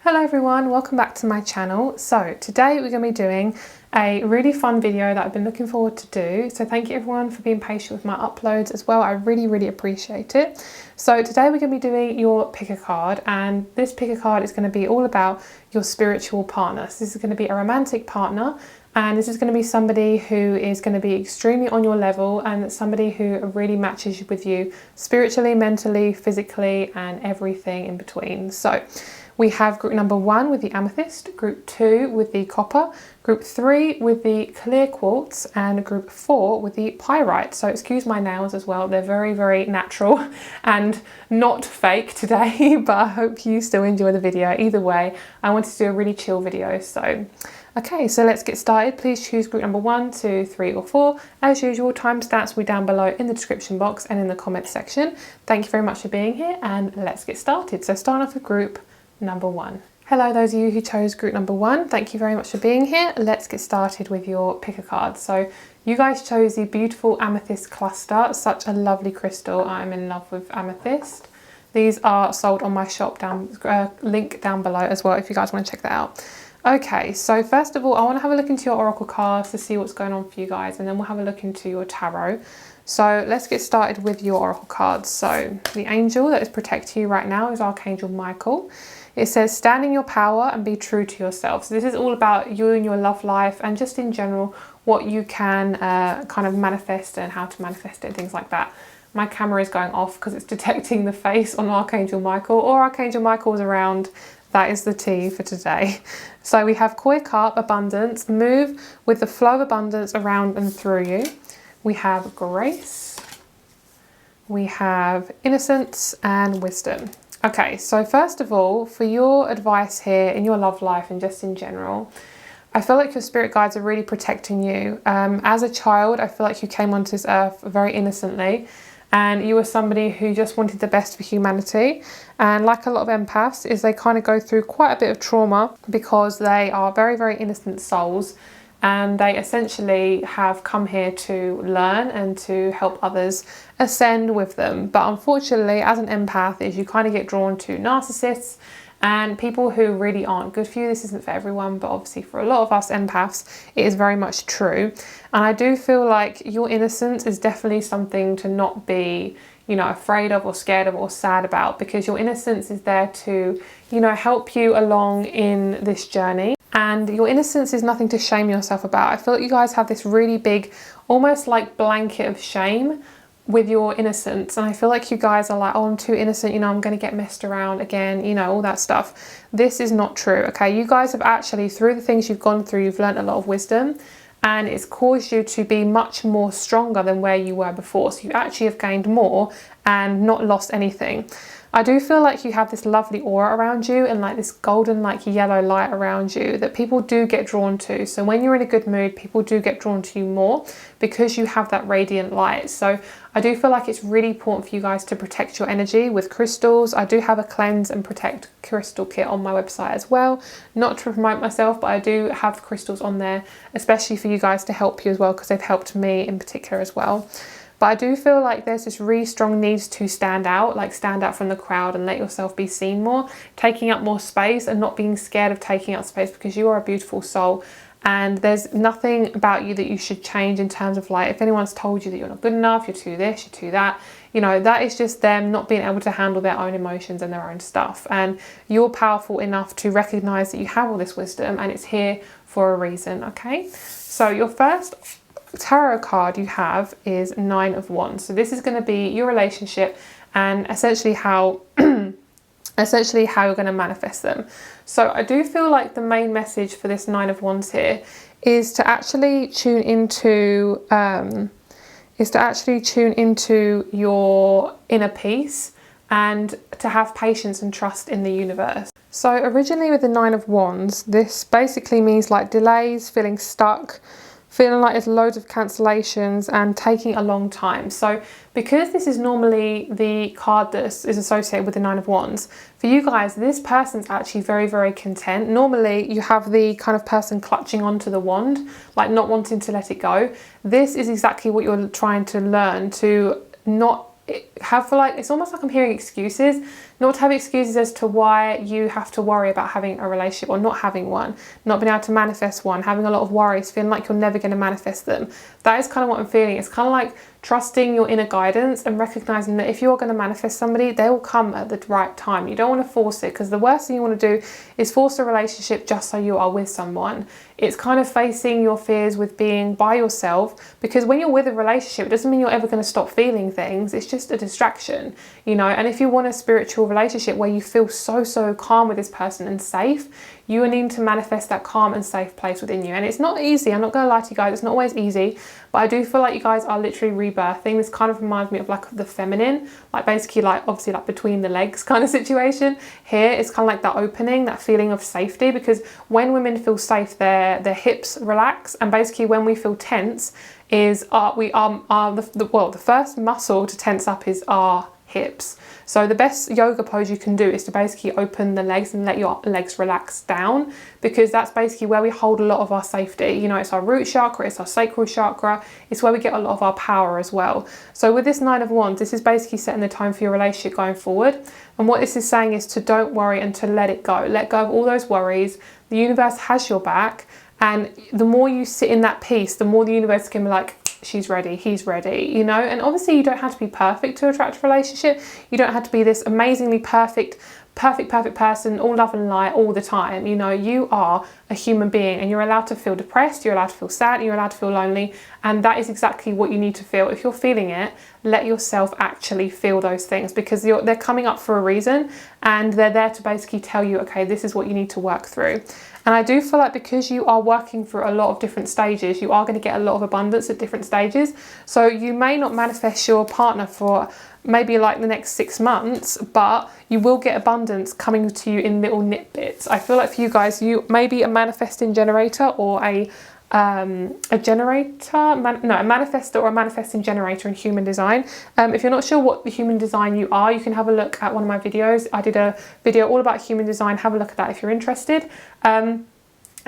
Hello everyone, welcome back to my channel. So today we're going to be doing a really fun video that I've been looking forward to do. So thank you everyone for being patient with my uploads as well. I really appreciate it. So today we're going to be doing your pick a card, and this pick a card is going to be all about your spiritual partner. So this is going to be a romantic partner, and this is going to be somebody who is going to be extremely on your level and somebody who really matches with you spiritually, mentally, physically, and everything in between. So we have group number 1 with the amethyst, group 2 with the copper, group 3 with the clear quartz, and group 4 with the pyrite. So excuse my nails as well, they're very natural and not fake today, but I hope you still enjoy the video. Either way, I wanted to do a really chill video. So okay, so let's get started. Please choose group number 1, 2, 3 or 4. As usual, timestamps will be down below in the description box and in the comments section. Thank you very much for being here, and let's get started. So starting off with group number 1. Hello those of you who chose group number 1, thank you very much for being here. Let's get started with your pick a card. So you guys chose the beautiful amethyst cluster, such a lovely crystal. I'm in love with amethyst. These are sold on my shop link down below as well if you guys want to check that out. Okay, so first of all I want to have a look into your oracle cards to see what's going on for you guys, and then we'll have a look into your tarot. So let's get started with your oracle cards. So the angel that is protecting you right now is Archangel Michael. It says, stand in your power and be true to yourself. So this is all about you and your love life, and just in general, what you can kind of manifest and how to manifest it and things like that. My camera is going off because it's detecting the face on Archangel Michael, or Archangel Michael's around. That is the tea for today. So we have koi carp, abundance, move with the flow of abundance around and through you. We have grace. We have innocence and wisdom. Okay, so first of all, for your advice here in your love life and just in general, I feel like your spirit guides are really protecting you. As a child, I feel like you came onto this earth very innocently, and you were somebody who just wanted the best for humanity. And like a lot of empaths, is they kind of go through quite a bit of trauma because they are very innocent souls, and they essentially have come here to learn and to help others ascend with them. But unfortunately, as an empath, is you kind of get drawn to narcissists and people who really aren't good for you. This isn't for everyone, but obviously for a lot of us empaths, it is very much true. And I do feel like your innocence is definitely something to not be, you know, afraid of or scared of or sad about, because your innocence is there to, you know, help you along in this journey. And your innocence is nothing to shame yourself about. I feel like you guys have this really big, almost like blanket of shame with your innocence. And I feel like you guys are like, oh, I'm too innocent, you know, I'm going to get messed around again, you know, all that stuff. This is not true, okay? You guys have actually, through the things you've gone through, you've learned a lot of wisdom, and it's caused you to be much more stronger than where you were before. So you actually have gained more and not lost anything. I do feel like you have this lovely aura around you and like this golden like yellow light around you that people do get drawn to. So when you're in a good mood, people do get drawn to you more because you have that radiant light. So I do feel like it's really important for you guys to protect your energy with crystals. I do have a cleanse and protect crystal kit on my website as well. Not to promote myself, but I do have crystals on there, especially for you guys to help you as well, because they've helped me in particular as well. But I do feel like there's this really strong need to stand out, like stand out from the crowd and let yourself be seen more, taking up more space and not being scared of taking up space, because you are a beautiful soul. And there's nothing about you that you should change in terms of like, if anyone's told you that you're not good enough, you're too this, you're too that, you know, that is just them not being able to handle their own emotions and their own stuff. And you're powerful enough to recognize that you have all this wisdom and it's here for a reason, okay? So your first tarot card you have is 9 of Wands. So this is going to be your relationship and essentially how you're going to manifest them. So I do feel like the main message for this 9 of Wands here is to actually tune into your inner peace and to have patience and trust in the universe. So originally with the 9 of Wands, this basically means like delays, feeling stuck, feeling like there's loads of cancellations and taking a long time. So because this is normally the card that is associated with the 9 of Wands, for you guys, this person's actually very content. Normally you have the kind of person clutching onto the wand, like not wanting to let it go. This is exactly what you're trying to learn, to not have, for like, it's almost like I'm hearing excuses not to have excuses as to why you have to worry about having a relationship or not having one, not being able to manifest one, having a lot of worries, feeling like you're never going to manifest them. That is kind of what I'm feeling. It's kind of like trusting your inner guidance and recognizing that if you're going to manifest somebody, they will come at the right time. You don't want to force it, because the worst thing you want to do is force a relationship just so you are with someone. It's kind of facing your fears with being by yourself, because when you're with a relationship, it doesn't mean you're ever going to stop feeling things. It's just a distraction, you know. And if you want a spiritual relationship where you feel so calm with this person and safe, you are needing to manifest that calm and safe place within you. And it's not easy, I'm not going to lie to you guys, it's not always easy, but I do feel like you guys are literally rebirthing. This kind of reminds me of like the feminine, like basically like obviously like between the legs kind of situation. Here it's kind of like that opening, that feeling of safety, because when women feel safe, their hips relax, and basically when we feel tense is the first muscle to tense up is our hips. So the best yoga pose you can do is to basically open the legs and let your legs relax down, because that's basically where we hold a lot of our safety. You know, it's our root chakra, it's our sacral chakra, it's where we get a lot of our power as well. So with this Nine of Wands, this is basically setting the tone for your relationship going forward. And what this is saying is to don't worry and to let it go. Let go of all those worries. The universe has your back. And the more you sit in that peace, the more the universe can be like, she's ready, he's ready, you know. And obviously you don't have to be perfect to attract a relationship. You don't have to be this amazingly perfect person, all love and light all the time. You know, you are a human being, and you're allowed to feel depressed, you're allowed to feel sad, you're allowed to feel lonely, and that is exactly what you need to feel. If you're feeling it, let yourself actually feel those things, because they're coming up for a reason, and they're there to basically tell you, okay, this is what you need to work through. And I do feel like because you are working through a lot of different stages, you are going to get a lot of abundance at different stages. So you may not manifest your partner for maybe like the next 6 months, but you will get abundance coming to you in little nitbits. I feel like for you guys, you may be a manifesting generator or a manifestor or a manifesting generator in human design. If you're not sure what the human design you are, you can have a look at one of my videos. I did a video all about human design. Have a look at that if you're interested.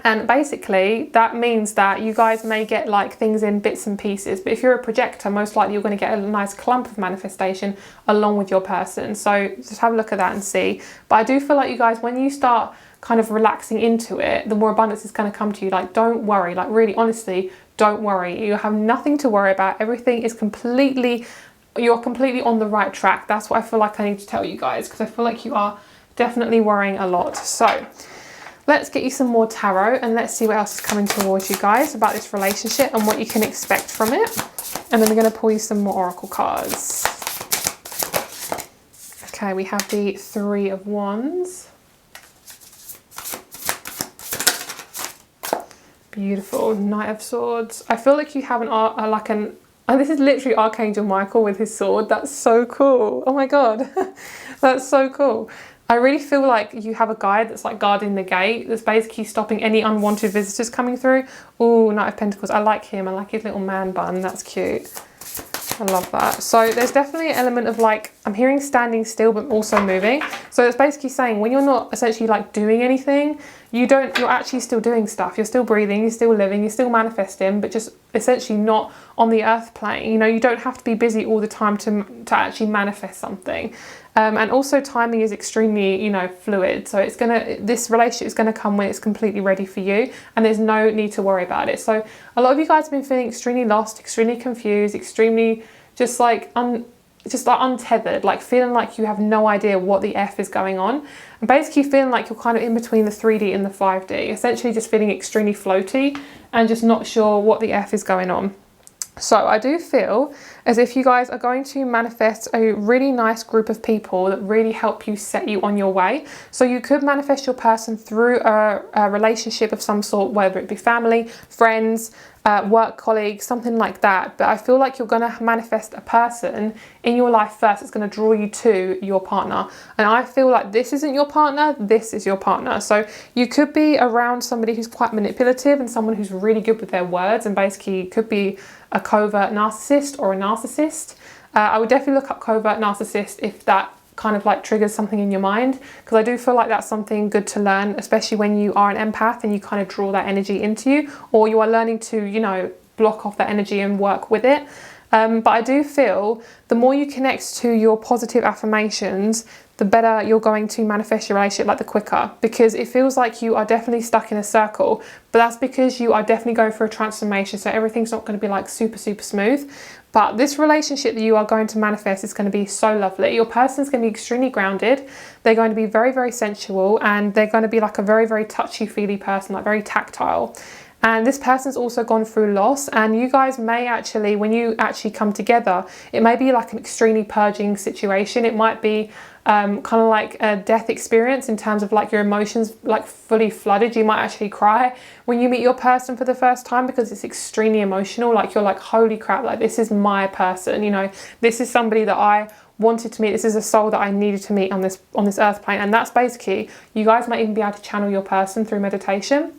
And basically that means that you guys may get like things in bits and pieces, but if you're a projector, most likely you're going to get a nice clump of manifestation along with your person. So just have a look at that and see. But I do feel like you guys, when you start kind of relaxing into it, the more abundance is going to come to you. Like, don't worry, like really honestly, don't worry. You have nothing to worry about. Everything is you're completely on the right track. That's what I feel like I need to tell you guys, because I feel like you are definitely worrying a lot. So let's get you some more tarot and let's see what else is coming towards you guys about this relationship and what you can expect from it. And then we're going to pull you some more oracle cards. Okay, we have the Three of Wands. Beautiful. Knight of Swords. I feel like you have this is literally Archangel Michael with his sword. That's so cool. Oh my god. That's so cool. I really feel like you have a guide that's like guarding the gate, that's basically stopping any unwanted visitors coming through. Oh, Knight of Pentacles. I like him. I like his little man bun. That's cute. I love that. So there's definitely an element of like, I'm hearing standing still but also moving. So it's basically saying when you're not essentially like doing anything, you're actually still doing stuff. You're still breathing, you're still living, you're still manifesting, but just essentially not on the earth plane. You know, you don't have to be busy all the time to actually manifest something. And also timing is extremely, you know, fluid. So this relationship is going to come when it's completely ready for you, and there's no need to worry about it. So a lot of you guys have been feeling extremely lost, extremely confused, extremely just like untethered, like feeling like you have no idea what the F is going on, and basically feeling like you're kind of in between the 3D and the 5D, essentially just feeling extremely floaty and just not sure what the F is going on. So I do feel as if you guys are going to manifest a really nice group of people that really help you set you on your way. So you could manifest your person through a relationship of some sort, whether it be family, friends, work colleagues, something like that. But I feel like you're going to manifest a person in your life first. It's going to draw you to your partner. And I feel like this isn't your partner, this is your partner. So you could be around somebody who's quite manipulative and someone who's really good with their words, and basically could be a covert narcissist or a narcissist. I would definitely look up covert narcissist if that kind of like triggers something in your mind, because I do feel like that's something good to learn, especially when you are an empath and you kind of draw that energy into you, or you are learning to, you know, block off that energy and work with it. But I do feel the more you connect to your positive affirmations, the better you're going to manifest your relationship, like the quicker, because it feels like you are definitely stuck in a circle, but that's because you are definitely going through a transformation. So everything's not going to be like super smooth, but this relationship that you are going to manifest is going to be so lovely. Your person's going to be extremely grounded. They're going to be very sensual, and they're going to be like a very touchy-feely person, like very tactile. And this person's also gone through loss, and you guys may actually, when you actually come together, it may be like an extremely purging situation. It might be kind of like a death experience in terms of like your emotions like fully flooded. You might actually cry when you meet your person for the first time because it's extremely emotional. Like you're like, holy crap, like this is my person, you know, this is somebody that I wanted to meet. This is a soul that I needed to meet on this earth plane. And that's basically, you guys might even be able to channel your person through meditation,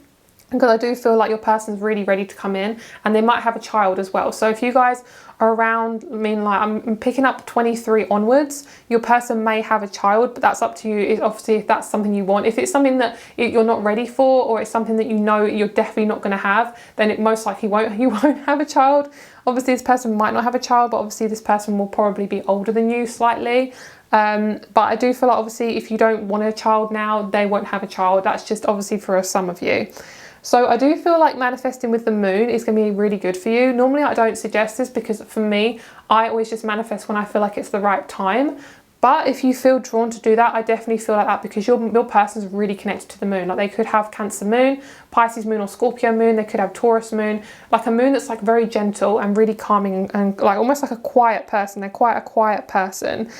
because I do feel like your person's really ready to come in, and they might have a child as well. So if you guys are around, I mean, like I'm picking up 23 onwards, your person may have a child, but that's up to you. Obviously, if that's something you want. If it's something that you're not ready for, or it's something that you know you're definitely not going to have, then it most likely you won't have a child. Obviously, this person might not have a child, but obviously this person will probably be older than you slightly. But I do feel like obviously if you don't want a child now, they won't have a child. That's just obviously for some of you. So I do feel like manifesting with the moon is going to be really good for you. Normally I don't suggest this because for me, I always just manifest when I feel like it's the right time. But if you feel drawn to do that, I definitely feel like that, because your person's really connected to the moon. Like they could have Cancer moon, Pisces moon, or Scorpio moon. They could have Taurus moon, like a moon that's like very gentle and really calming and like almost like a quiet person. They're quite a quiet person.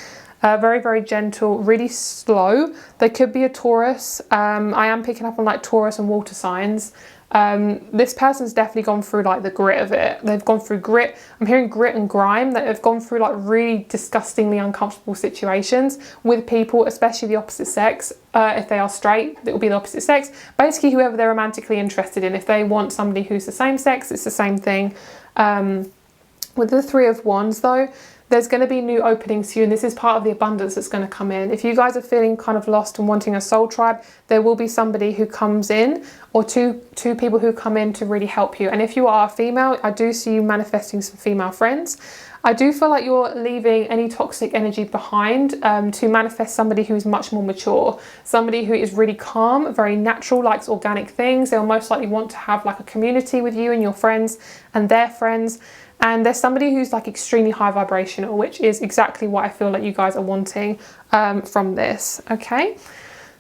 Very gentle, really slow. They could be a Taurus. I am picking up on like Taurus and water signs. This person's definitely gone through like the grit of it. They've gone through grit. I'm hearing grit and grime. That they've gone through like really disgustingly uncomfortable situations with people, especially the opposite sex. If they are straight, it will be the opposite sex. Basically, whoever they're romantically interested in. If they want somebody who's the same sex, it's the same thing. With the Three of Wands though, there's going to be new openings to you, and this is part of the abundance that's going to come in. If you guys are feeling kind of lost and wanting a soul tribe, there will be somebody who comes in, or two people who come in to really help you. And if you are a female, I do see you manifesting some female friends. I do feel like you're leaving any toxic energy behind to manifest somebody who is much more mature, somebody who is really calm, very natural, likes organic things. They'll most likely want to have like a community with you and your friends and their friends. And there's somebody who's like extremely high vibrational, which is exactly what I feel like you guys are wanting from this. Okay,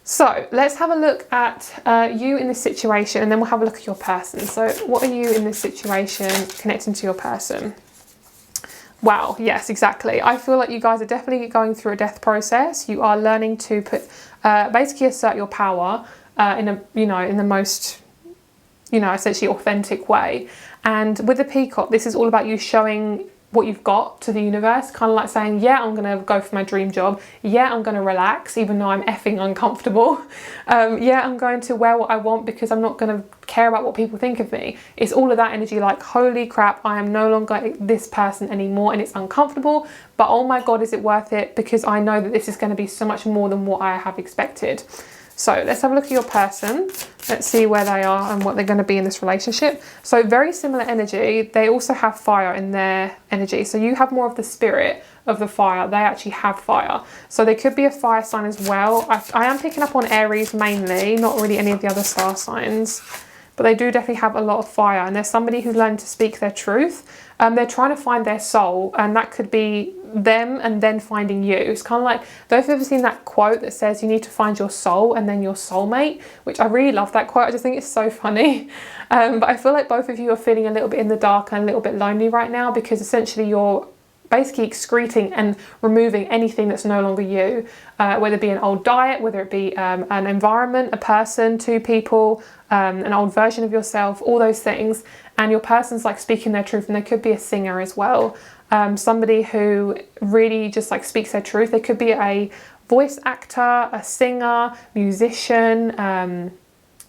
so let's have a look at you in this situation, and then we'll have a look at your person. So what are you in this situation connecting to your person? Wow, yes, exactly. I feel like you guys are definitely going through a death process. You are learning to put basically assert your power in the most, essentially authentic way. And with the peacock, this is all about you showing what you've got to the universe, kind of like saying, yeah, I'm going to go for my dream job. Yeah, I'm going to relax, even though I'm effing uncomfortable. Yeah, I'm going to wear what I want because I'm not going to care about what people think of me. It's all of that energy like, holy crap, I am no longer this person anymore, and it's uncomfortable, but oh my God, is it worth it? Because I know that this is going to be so much more than what I have expected. So let's have a look at your person. Let's see where they are and what they're going to be in this relationship. So very similar energy. They also have fire in their energy. So you have more of the spirit of the fire. They actually have fire. So they could be a fire sign as well. I am picking up on Aries mainly, not really any of the other star signs. But they do definitely have a lot of fire. And there's somebody who's learned to speak their truth. They're trying to find their soul, and that could be them and then finding you. It's kind of like, don't know if you've ever seen that quote that says you need to find your soul and then your soulmate, which I really love that quote. I just think it's so funny. But I feel like both of you are feeling a little bit in the dark and a little bit lonely right now, because essentially you're basically excreting and removing anything that's no longer you, whether it be an old diet, whether it be an environment, a person, two people, an old version of yourself, all those things. And your person's like speaking their truth, and they could be a singer as well. Somebody who really just like speaks their truth. They could be a voice actor, a singer, musician,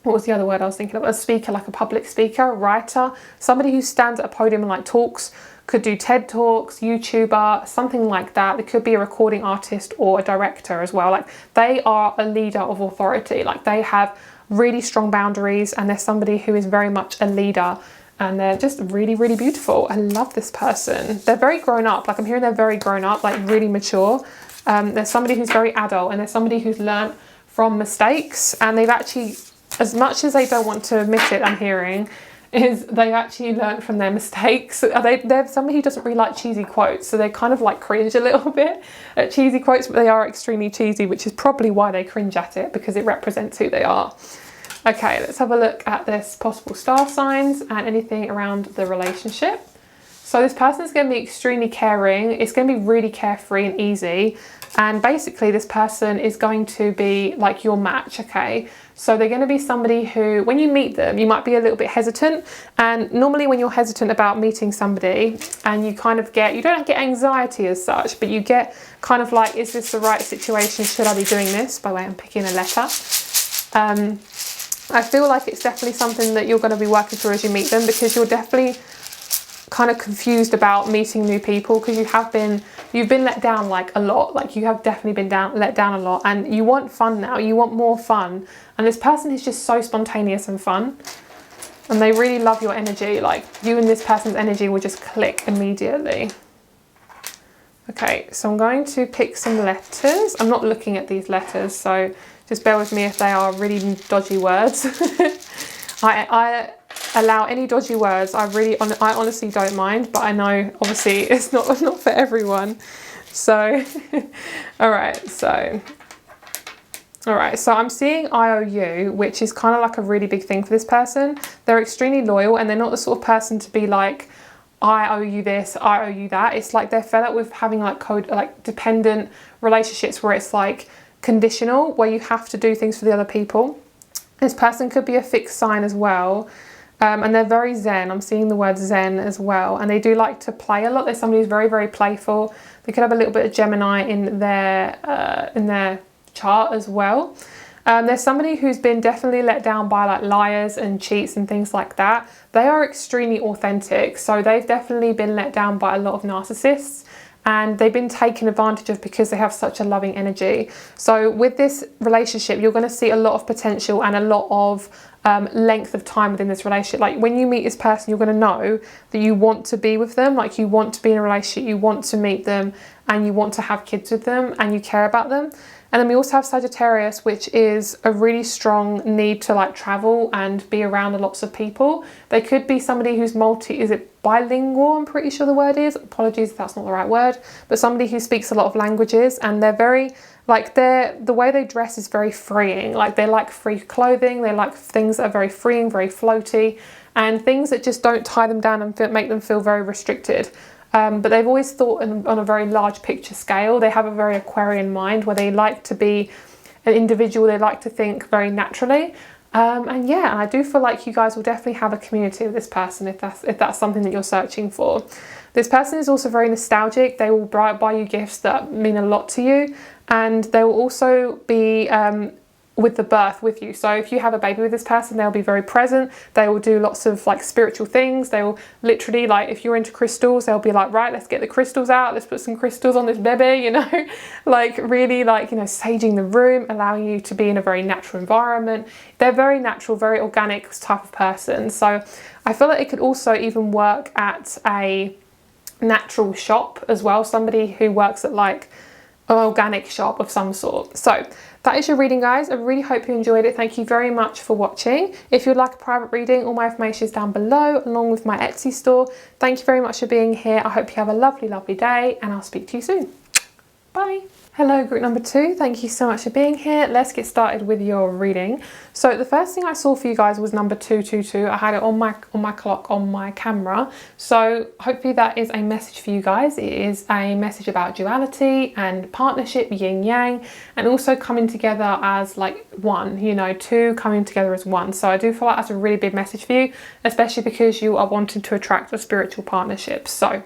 what was the other word I was thinking of? A speaker, like a public speaker, a writer, somebody who stands at a podium and like talks, could do TED Talks, YouTuber, something like that. They could be a recording artist or a director as well. Like they are a leader of authority. Like they have really strong boundaries, and they're somebody who is very much a leader. And they're just really, really beautiful. I love this person. They're very grown up. Like I'm hearing they're very grown up, like really mature. There's somebody who's very adult, and there's somebody who's learnt from mistakes, and they've actually, as much as they don't want to admit it, I'm hearing, is they actually learnt from their mistakes. They're somebody who doesn't really like cheesy quotes, so they kind of like cringe a little bit at cheesy quotes, but they are extremely cheesy, which is probably why they cringe at it, because it represents who they are. Okay, let's have a look at this possible star signs and anything around the relationship. So this person is going to be extremely caring. It's going to be really carefree and easy. And basically this person is going to be like your match, okay? So they're going to be somebody who, when you meet them, you might be a little bit hesitant. And normally when you're hesitant about meeting somebody and you kind of get, you don't get anxiety as such, but you get kind of like, is this the right situation? Should I be doing this? By the way, I'm picking a letter. I feel like it's definitely something that you're going to be working through as you meet them, because you're definitely kind of confused about meeting new people, because you've been let down like a lot. Like you have definitely been let down a lot, and you want fun now, you want more fun, and this person is just so spontaneous and fun, and they really love your energy. Like you and this person's energy will just click immediately. Okay, so I'm going to pick some letters. I'm not looking at these letters, so just bear with me if they are really dodgy words. I allow any dodgy words. I honestly don't mind, but I know obviously it's not for everyone. So, all right. So I'm seeing IOU, which is kind of like a really big thing for this person. They're extremely loyal, and they're not the sort of person to be like, I owe you this, I owe you that. It's like they're fed up with having like dependent relationships where it's like conditional, where you have to do things for the other people. This person could be a fixed sign as well. And they're very zen. I'm seeing the word zen as well. And they do like to play a lot. There's somebody who's very, very playful. They could have a little bit of Gemini in their chart as well. There's somebody who's been definitely let down by like liars and cheats and things like that. They are extremely authentic. So they've definitely been let down by a lot of narcissists, and they've been taken advantage of because they have such a loving energy. So with this relationship, you're going to see a lot of potential and a lot of length of time within this relationship. Like when you meet this person, you're going to know that you want to be with them, like you want to be in a relationship, you want to meet them, and you want to have kids with them, and you care about them. And then we also have Sagittarius, which is a really strong need to like travel and be around lots of people. They could be somebody who's bilingual, I'm pretty sure the word is. Apologies if that's not the right word. But somebody who speaks a lot of languages, and they're very, like the way they dress is very freeing. Like they like free clothing, they like things that are very freeing, very floaty, and things that just don't tie them down and make them feel very restricted. But they've always thought on a very large picture scale. They have a very Aquarian mind where they like to be an individual. They like to think very naturally. And yeah, I do feel like you guys will definitely have a community with this person if that's something that you're searching for. This person is also very nostalgic. They will buy you gifts that mean a lot to you, and they will also be with the birth with you. So if you have a baby with this person, they'll be very present. They will do lots of like spiritual things. They will literally, like if you're into crystals, they'll be like, right, let's get the crystals out, let's put some crystals on this baby, you know, like really like, you know, saging the room, allowing you to be in a very natural environment. They're very natural, very organic type of person. So I feel like it could also even work at a natural shop as well, somebody who works at like an organic shop of some sort. So that is your reading, guys. I really hope you enjoyed it. Thank you very much for watching. If you'd like a private reading, all my information is down below, along with my Etsy store. Thank you very much for being here. I hope you have a lovely, lovely day, and I'll speak to you soon. Bye. Hello, group number 2. Thank you so much for being here. Let's get started with your reading. So the first thing I saw for you guys was number 222. I had it on my clock on my camera. So hopefully that is a message for you guys. It is a message about duality and partnership, yin yang, and also coming together as like one, you know, two coming together as one. So I do feel like that's a really big message for you, especially because you are wanting to attract a spiritual partnership. So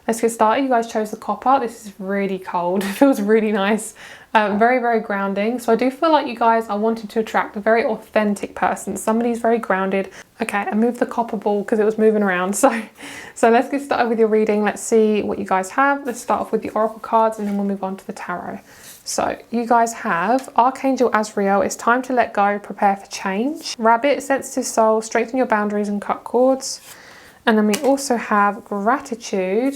let's get started. You guys chose the copper. This is really cold. It feels really nice. Very, very grounding. So I do feel like you guys are wanting to attract a very authentic person. Somebody who's very grounded. Okay, I moved the copper ball because it was moving around. So let's get started with your reading. Let's see what you guys have. Let's start off with the oracle cards, and then we'll move on to the tarot. So you guys have Archangel Azrael. It's time to let go, prepare for change. Rabbit, sensitive soul, strengthen your boundaries and cut cords. And then we also have gratitude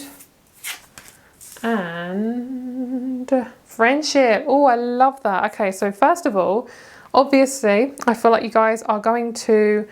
and Friendship. Oh, I love that. Okay, so first of all, obviously, I feel like you guys are going to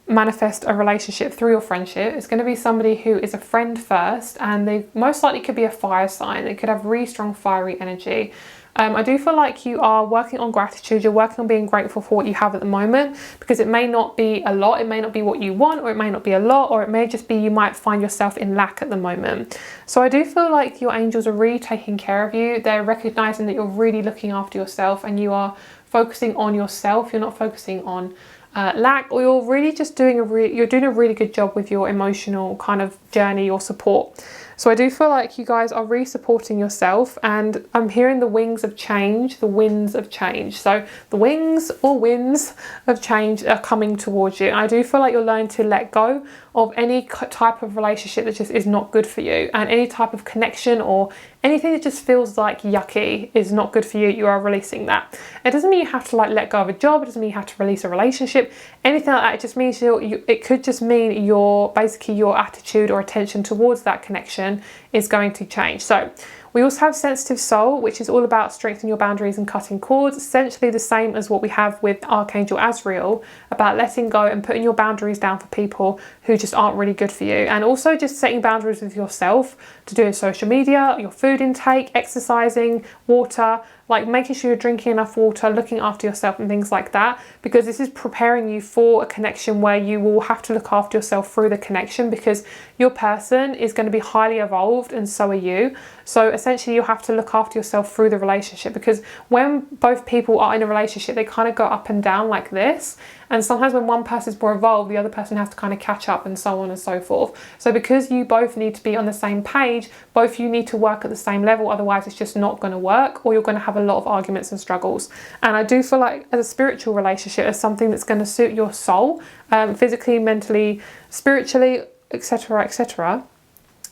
manifest a relationship through your friendship. It's going to be somebody who is a friend first, and they most likely could be a fire sign. They could have really strong fiery energy. I do feel like you are working on gratitude. You're working on being grateful for what you have at the moment, because it may not be a lot. It may not be what you want, or it may not be a lot, or it may just be you might find yourself in lack at the moment. So I do feel like your angels are really taking care of you. They're recognizing that you're really looking after yourself, and you are focusing on yourself. You're not focusing on lack, or you're really just doing you're doing a really good job with your emotional kind of journey or support. So I do feel like you guys are really supporting yourself, and I'm hearing the wings of change, the winds of change. So the wings or winds of change are coming towards you. And I do feel like you're learning to let go of any type of relationship that just is not good for you, and any type of connection or anything that just feels like yucky is not good for you. You are releasing that. It doesn't mean you have to like let go of a job. It doesn't mean you have to release a relationship, anything like that. It just means it could just mean your attitude or attention towards that connection is going to change. So we also have sensitive soul, which is all about strengthening your boundaries and cutting cords, essentially the same as what we have with Archangel Azrael, about letting go and putting your boundaries down for people who just aren't really good for you. And also just setting boundaries with yourself to do with social media, your food intake, exercising, water, like making sure you're drinking enough water, looking after yourself and things like that, because this is preparing you for a connection where you will have to look after yourself through the connection, because your person is going to be highly evolved and so are you. So essentially you have to look after yourself through the relationship, because when both people are in a relationship, they kind of go up and down like this. And sometimes when one person is more evolved, the other person has to kind of catch up, and so on and so forth. So because you both need to be on the same page, both you need to work at the same level, otherwise it's just not going to work, or you're going to have a lot of arguments and struggles. And I do feel like as a spiritual relationship, as something that's going to suit your soul, physically, mentally, spiritually, etc., etc.,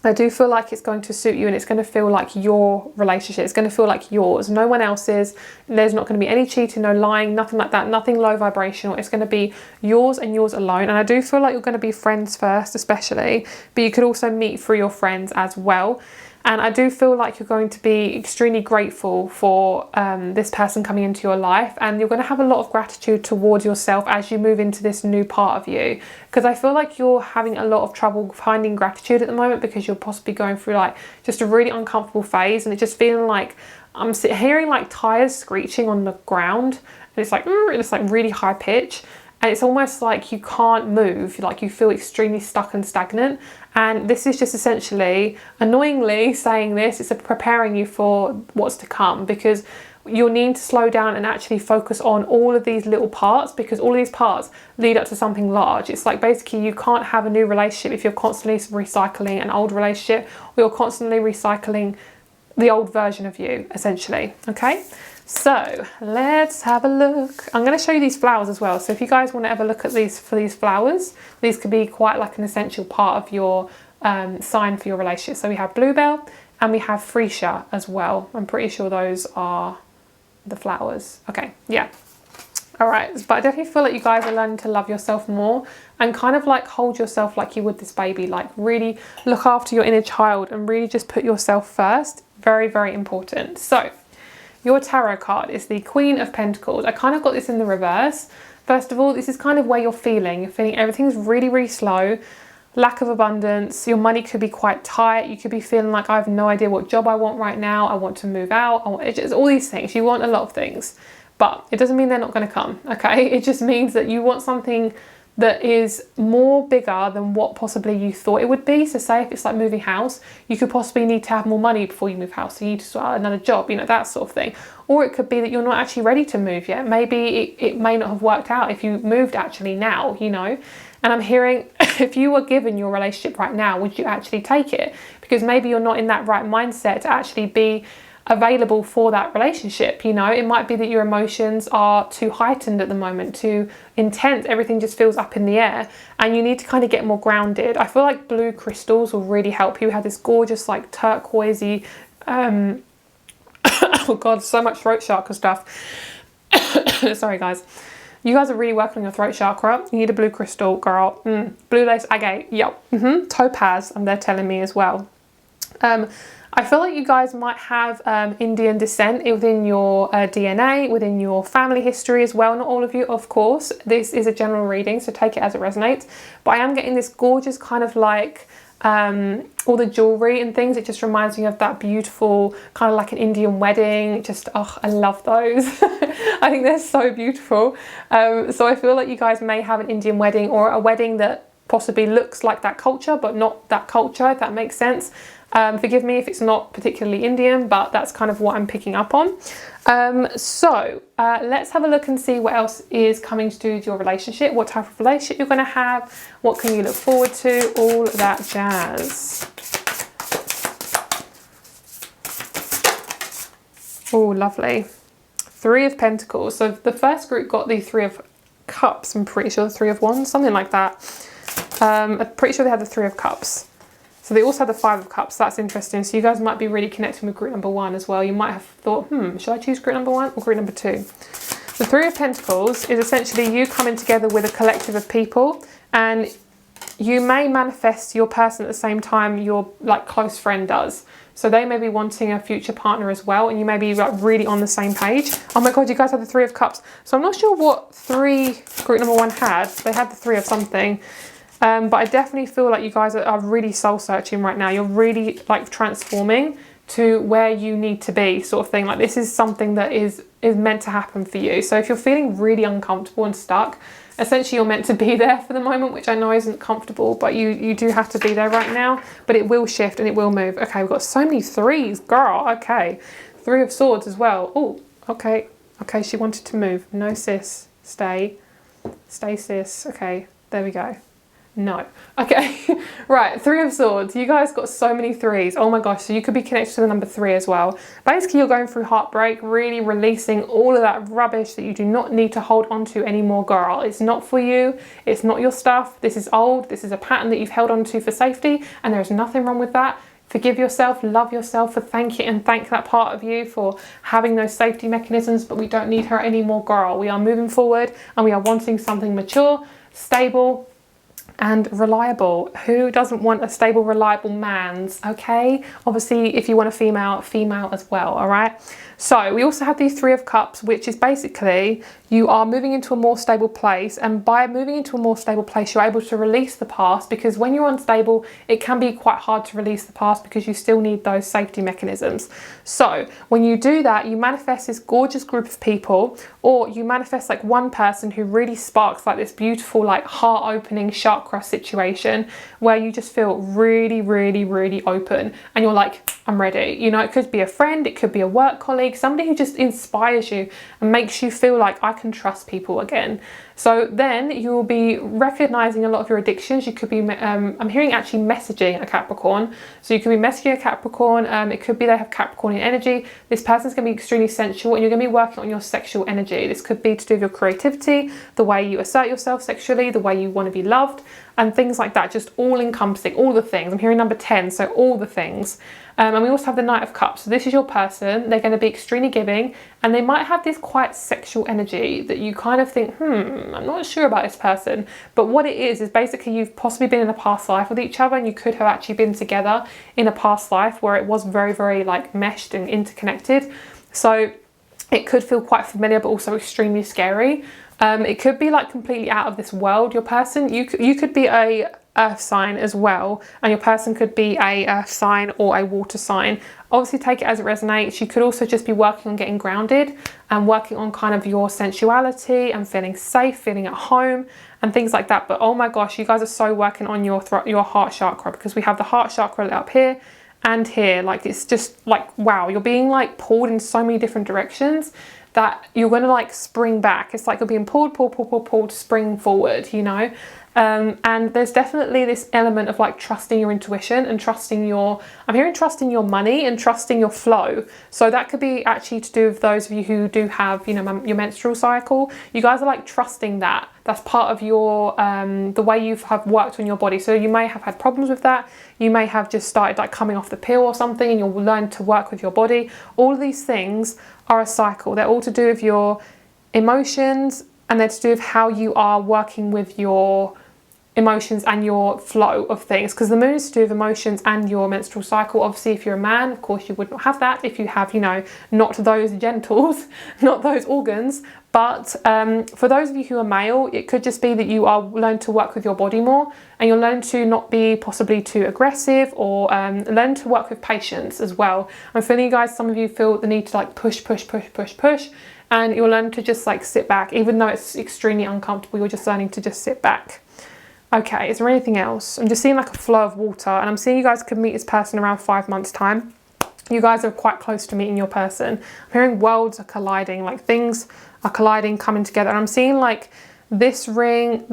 I do feel like it's going to suit you, and it's going to feel like your relationship. It's going to feel like yours, no one else's. There's not going to be any cheating, no lying, nothing like that, nothing low vibrational. It's going to be yours and yours alone. And I do feel like you're going to be friends first, especially, but you could also meet through your friends as well. And I do feel like you're going to be extremely grateful for this person coming into your life, and you're going to have a lot of gratitude towards yourself as you move into this new part of you. Because I feel like you're having a lot of trouble finding gratitude at the moment, because you're possibly going through like just a really uncomfortable phase, and it's just feeling like I'm hearing like tires screeching on the ground, and it's like really high pitch. And it's almost like you can't move, like you feel extremely stuck and stagnant. And this is just essentially, annoyingly saying this, it's preparing you for what's to come, because you'll need to slow down and actually focus on all of these little parts, because all of these parts lead up to something large. It's like basically you can't have a new relationship if you're constantly recycling an old relationship, or you're constantly recycling the old version of you, essentially, okay? So let's have a look. I'm going to show you these flowers as well. So if you guys want to ever look at these flowers, these could be quite like an essential part of your sign for your relationship. So we have bluebell and we have freesia as well. I'm pretty sure those are the flowers. Okay, yeah. All right, but I definitely feel like you guys are learning to love yourself more, and kind of like hold yourself like you would this baby, like really look after your inner child and really just put yourself first. Very, very important. So your tarot card is the Queen of Pentacles. I kind of got this in the reverse. First of all, this is kind of where you're feeling. You're feeling everything's really, really slow, lack of abundance. Your money could be quite tight. You could be feeling like, I have no idea what job I want right now. I want to move out. It's just all these things. You want a lot of things, but it doesn't mean they're not going to come, okay? It just means that you want something that is more bigger than what possibly you thought it would be. So say if it's like moving house, you could possibly need to have more money before you move house. So you need to start another job, you know, that sort of thing. Or it could be that you're not actually ready to move yet. Maybe it may not have worked out if you moved actually now, you know. And I'm hearing, if you were given your relationship right now, would you actually take it? Because maybe you're not in that right mindset to actually be available for that relationship. You know, it might be that your emotions are too heightened at the moment, too intense, everything just feels up in the air, and you need to kind of get more grounded. I feel like blue crystals will really help you. We have this gorgeous like turquoisey oh god, so much throat chakra stuff. Sorry guys, you guys are really working on your throat chakra. You need a blue crystal, girl. Blue lace agate, yep. Topaz, they're telling me as well. I feel like you guys might have Indian descent within your DNA, within your family history as well. Not all of you, of course. This is a general reading, so take it as it resonates. But I am getting this gorgeous kind of like all the jewellery and things. It just reminds me of that beautiful kind of like an Indian wedding. Just, oh, I love those. I think they're so beautiful. So I feel like you guys may have an Indian wedding, or a wedding that possibly looks like that culture but not that culture, if that makes sense. Forgive me if it's not particularly Indian, but that's kind of what I'm picking up on. So let's have a look and see what else is coming to do with your relationship, what type of relationship you're going to have, what can you look forward to, all that jazz. Oh, lovely. Three of Pentacles. So the first group got the Three of Cups, I'm pretty sure, the Three of Wands, something like that. I'm pretty sure they had the Three of Cups. So they also had the Five of Cups. That's interesting. So you guys might be really connecting with group number one as well. You might have thought, should I choose group number one or group number two? The Three of Pentacles is essentially you coming together with a collective of people, and you may manifest your person at the same time your like close friend does. So they may be wanting a future partner as well, and you may be like really on the same page. Oh my God, you guys had the Three of Cups. So I'm not sure what three group number one had. They had the Three of something. But I definitely feel like you guys are really soul searching right now. You're really like transforming to where you need to be, sort of thing. Like this is something that is meant to happen for you. So if you're feeling really uncomfortable and stuck, essentially you're meant to be there for the moment, which I know isn't comfortable, but you do have to be there right now. But it will shift and it will move. Okay, we've got so many threes, girl. Okay, Three of Swords as well. Oh, okay. Okay, she wanted to move. No, sis. Stay, sis. Okay, there we go. No. Okay, right, Three of Swords. You guys got so many threes. Oh my gosh, so you could be connected to the number three as well. Basically, you're going through heartbreak, really releasing all of that rubbish that you do not need to hold on to anymore, girl. It's not for you. It's not your stuff. This is old. This is a pattern that you've held on to for safety, and there's nothing wrong with that. Forgive yourself, love yourself, thank that part of you for having those safety mechanisms, but we don't need her anymore, girl. We are moving forward and we are wanting something mature, stable, and reliable. Who doesn't want a stable, reliable man's? Okay, obviously if you want a female as well. All right, so we also have these Three of Cups, which is basically you are moving into a more stable place, and by moving into a more stable place you're able to release the past, because when you're unstable it can be quite hard to release the past because you still need those safety mechanisms. So when you do that, you manifest this gorgeous group of people, or you manifest like one person who really sparks like this beautiful like heart opening chakra situation where you just feel really, really, really open and you're like, I'm ready. You know, it could be a friend, it could be a work colleague, somebody who just inspires you and makes you feel like I can trust people again. So then you will be recognizing a lot of your addictions. You could be, I'm hearing actually messaging a Capricorn. So you could be messaging a Capricorn. It could be they have Capricornian energy. This person's going to be extremely sensual and you're going to be working on your sexual energy. This could be to do with your creativity, the way you assert yourself sexually, the way you want to be loved, and things like that. Just all encompassing, all the things. I'm hearing number 10, so all the things. And we also have the Knight of Cups. So this is your person. They're going to be extremely giving and they might have this quite sexual energy that you kind of think, I'm not sure about this person. But what it is basically you've possibly been in a past life with each other and you could have actually been together in a past life where it was very, very like meshed and interconnected. So it could feel quite familiar but also extremely scary. It could be like completely out of this world, your person. You could be a earth sign as well, and your person could be a earth sign or a water sign. Obviously take it as it resonates. You could also just be working on getting grounded and working on kind of your sensuality and feeling safe, feeling at home and things like that. But oh my gosh, you guys are so working on your heart chakra, because we have the heart chakra up here and here. Like it's just like, wow, you're being like pulled in so many different directions that you're going to like spring back. It's like you're being pulled to spring forward, you know. And there's definitely this element of like trusting your intuition and trusting your, I'm hearing trusting your money and trusting your flow. So that could be actually to do with those of you who do have, you know, your menstrual cycle. You guys are like trusting that. That's part of your, the way you have worked on your body. So you may have had problems with that. You may have just started like coming off the pill or something and you'll learn to work with your body. All of these things are a cycle. They're all to do with your emotions and they're to do with how you are working with your emotions and your flow of things, because the moon is to do with emotions and your menstrual cycle. Obviously, if you're a man, of course you would not have that if you have, you know, not those genitals, not those organs. But for those of you who are male, it could just be that you are learn to work with your body more, and you'll learn to not be possibly too aggressive, or learn to work with patience as well. I'm feeling, you guys, some of you feel the need to like push, and you'll learn to just like sit back, even though it's extremely uncomfortable. You're just learning to just sit back. Okay, is there anything else? I'm just seeing like a flow of water, and I'm seeing you guys could meet this person around 5 months' time. You guys are quite close to meeting your person. I'm hearing worlds are colliding, like things are colliding, coming together. And I'm seeing like this ring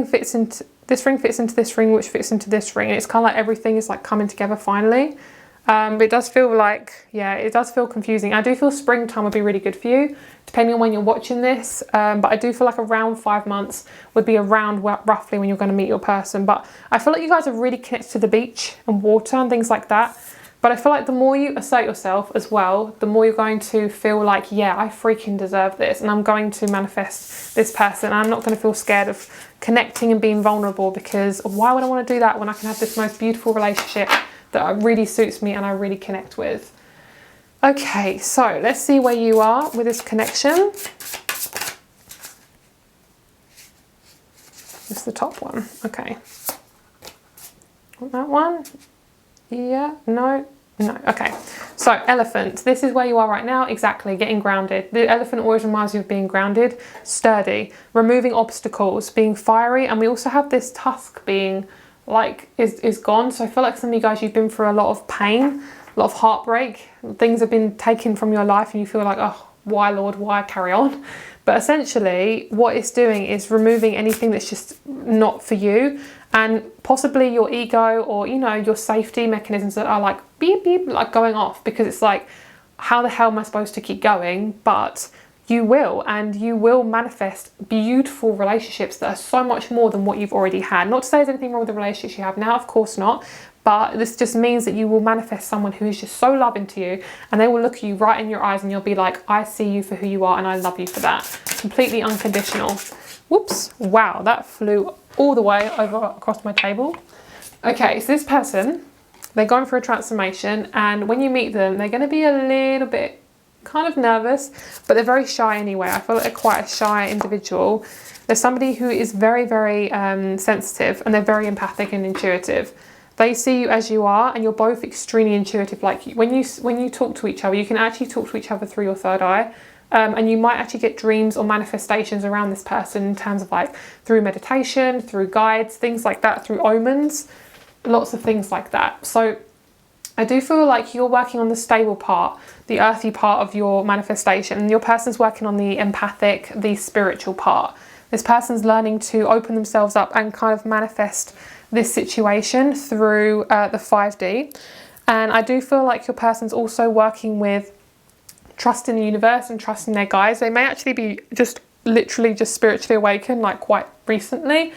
fits into this ring, which fits into this ring. And it's kind of like everything is like coming together finally. But it does feel like, yeah, it does feel confusing. I do feel springtime would be really good for you, depending on when you're watching this. But I do feel like around 5 months would be around roughly when you're going to meet your person. But I feel like you guys are really connected to the beach and water and things like that. But I feel like the more you assert yourself as well, the more you're going to feel like, yeah, I freaking deserve this, and I'm going to manifest this person. I'm not going to feel scared of connecting and being vulnerable, because why would I want to do that when I can have this most beautiful relationship that really suits me and I really connect with? Okay, so let's see where you are with this connection. It's the top one. Okay. Want that one? Yeah, no. Okay, so elephant, this is where you are right now. Exactly, getting grounded. The elephant always reminds you of being grounded, sturdy, removing obstacles, being fiery. And we also have this tusk being like is gone. So I feel like some of you guys, you've been through a lot of pain, a lot of heartbreak. Things have been taken from your life and you feel like, oh, why, Lord, why carry on? But essentially what it's doing is removing anything that's just not for you, and possibly your ego, or, you know, your safety mechanisms that are like beep, beep, like going off, because it's like, how the hell am I supposed to keep going? But you will, and you will manifest beautiful relationships that are so much more than what you've already had. Not to say there's anything wrong with the relationships you have now, of course not. But this just means that you will manifest someone who is just so loving to you, and they will look at you right in your eyes and you'll be like, I see you for who you are and I love you for that. Completely unconditional. Whoops, wow, that flew all the way over across my table. Okay, so this person, they're going through a transformation, and when you meet them, they're going to be a little bit kind of nervous, but they're very shy anyway. I feel like they're quite a shy individual. They're somebody who is very, very sensitive, and they're very empathic and intuitive. They see you as you are, and you're both extremely intuitive. Like when you talk to each other, you can actually talk to each other through your third eye. And you might actually get dreams or manifestations around this person in terms of like through meditation, through guides, things like that, through omens, lots of things like that. So I do feel like you're working on the stable part, the earthy part of your manifestation, and your person's working on the empathic, the spiritual part. This person's learning to open themselves up and kind of manifest this situation through the 5D. And I do feel like your person's also working with trusting the universe and trusting their guides. They may actually be just literally just spiritually awakened, like quite recently.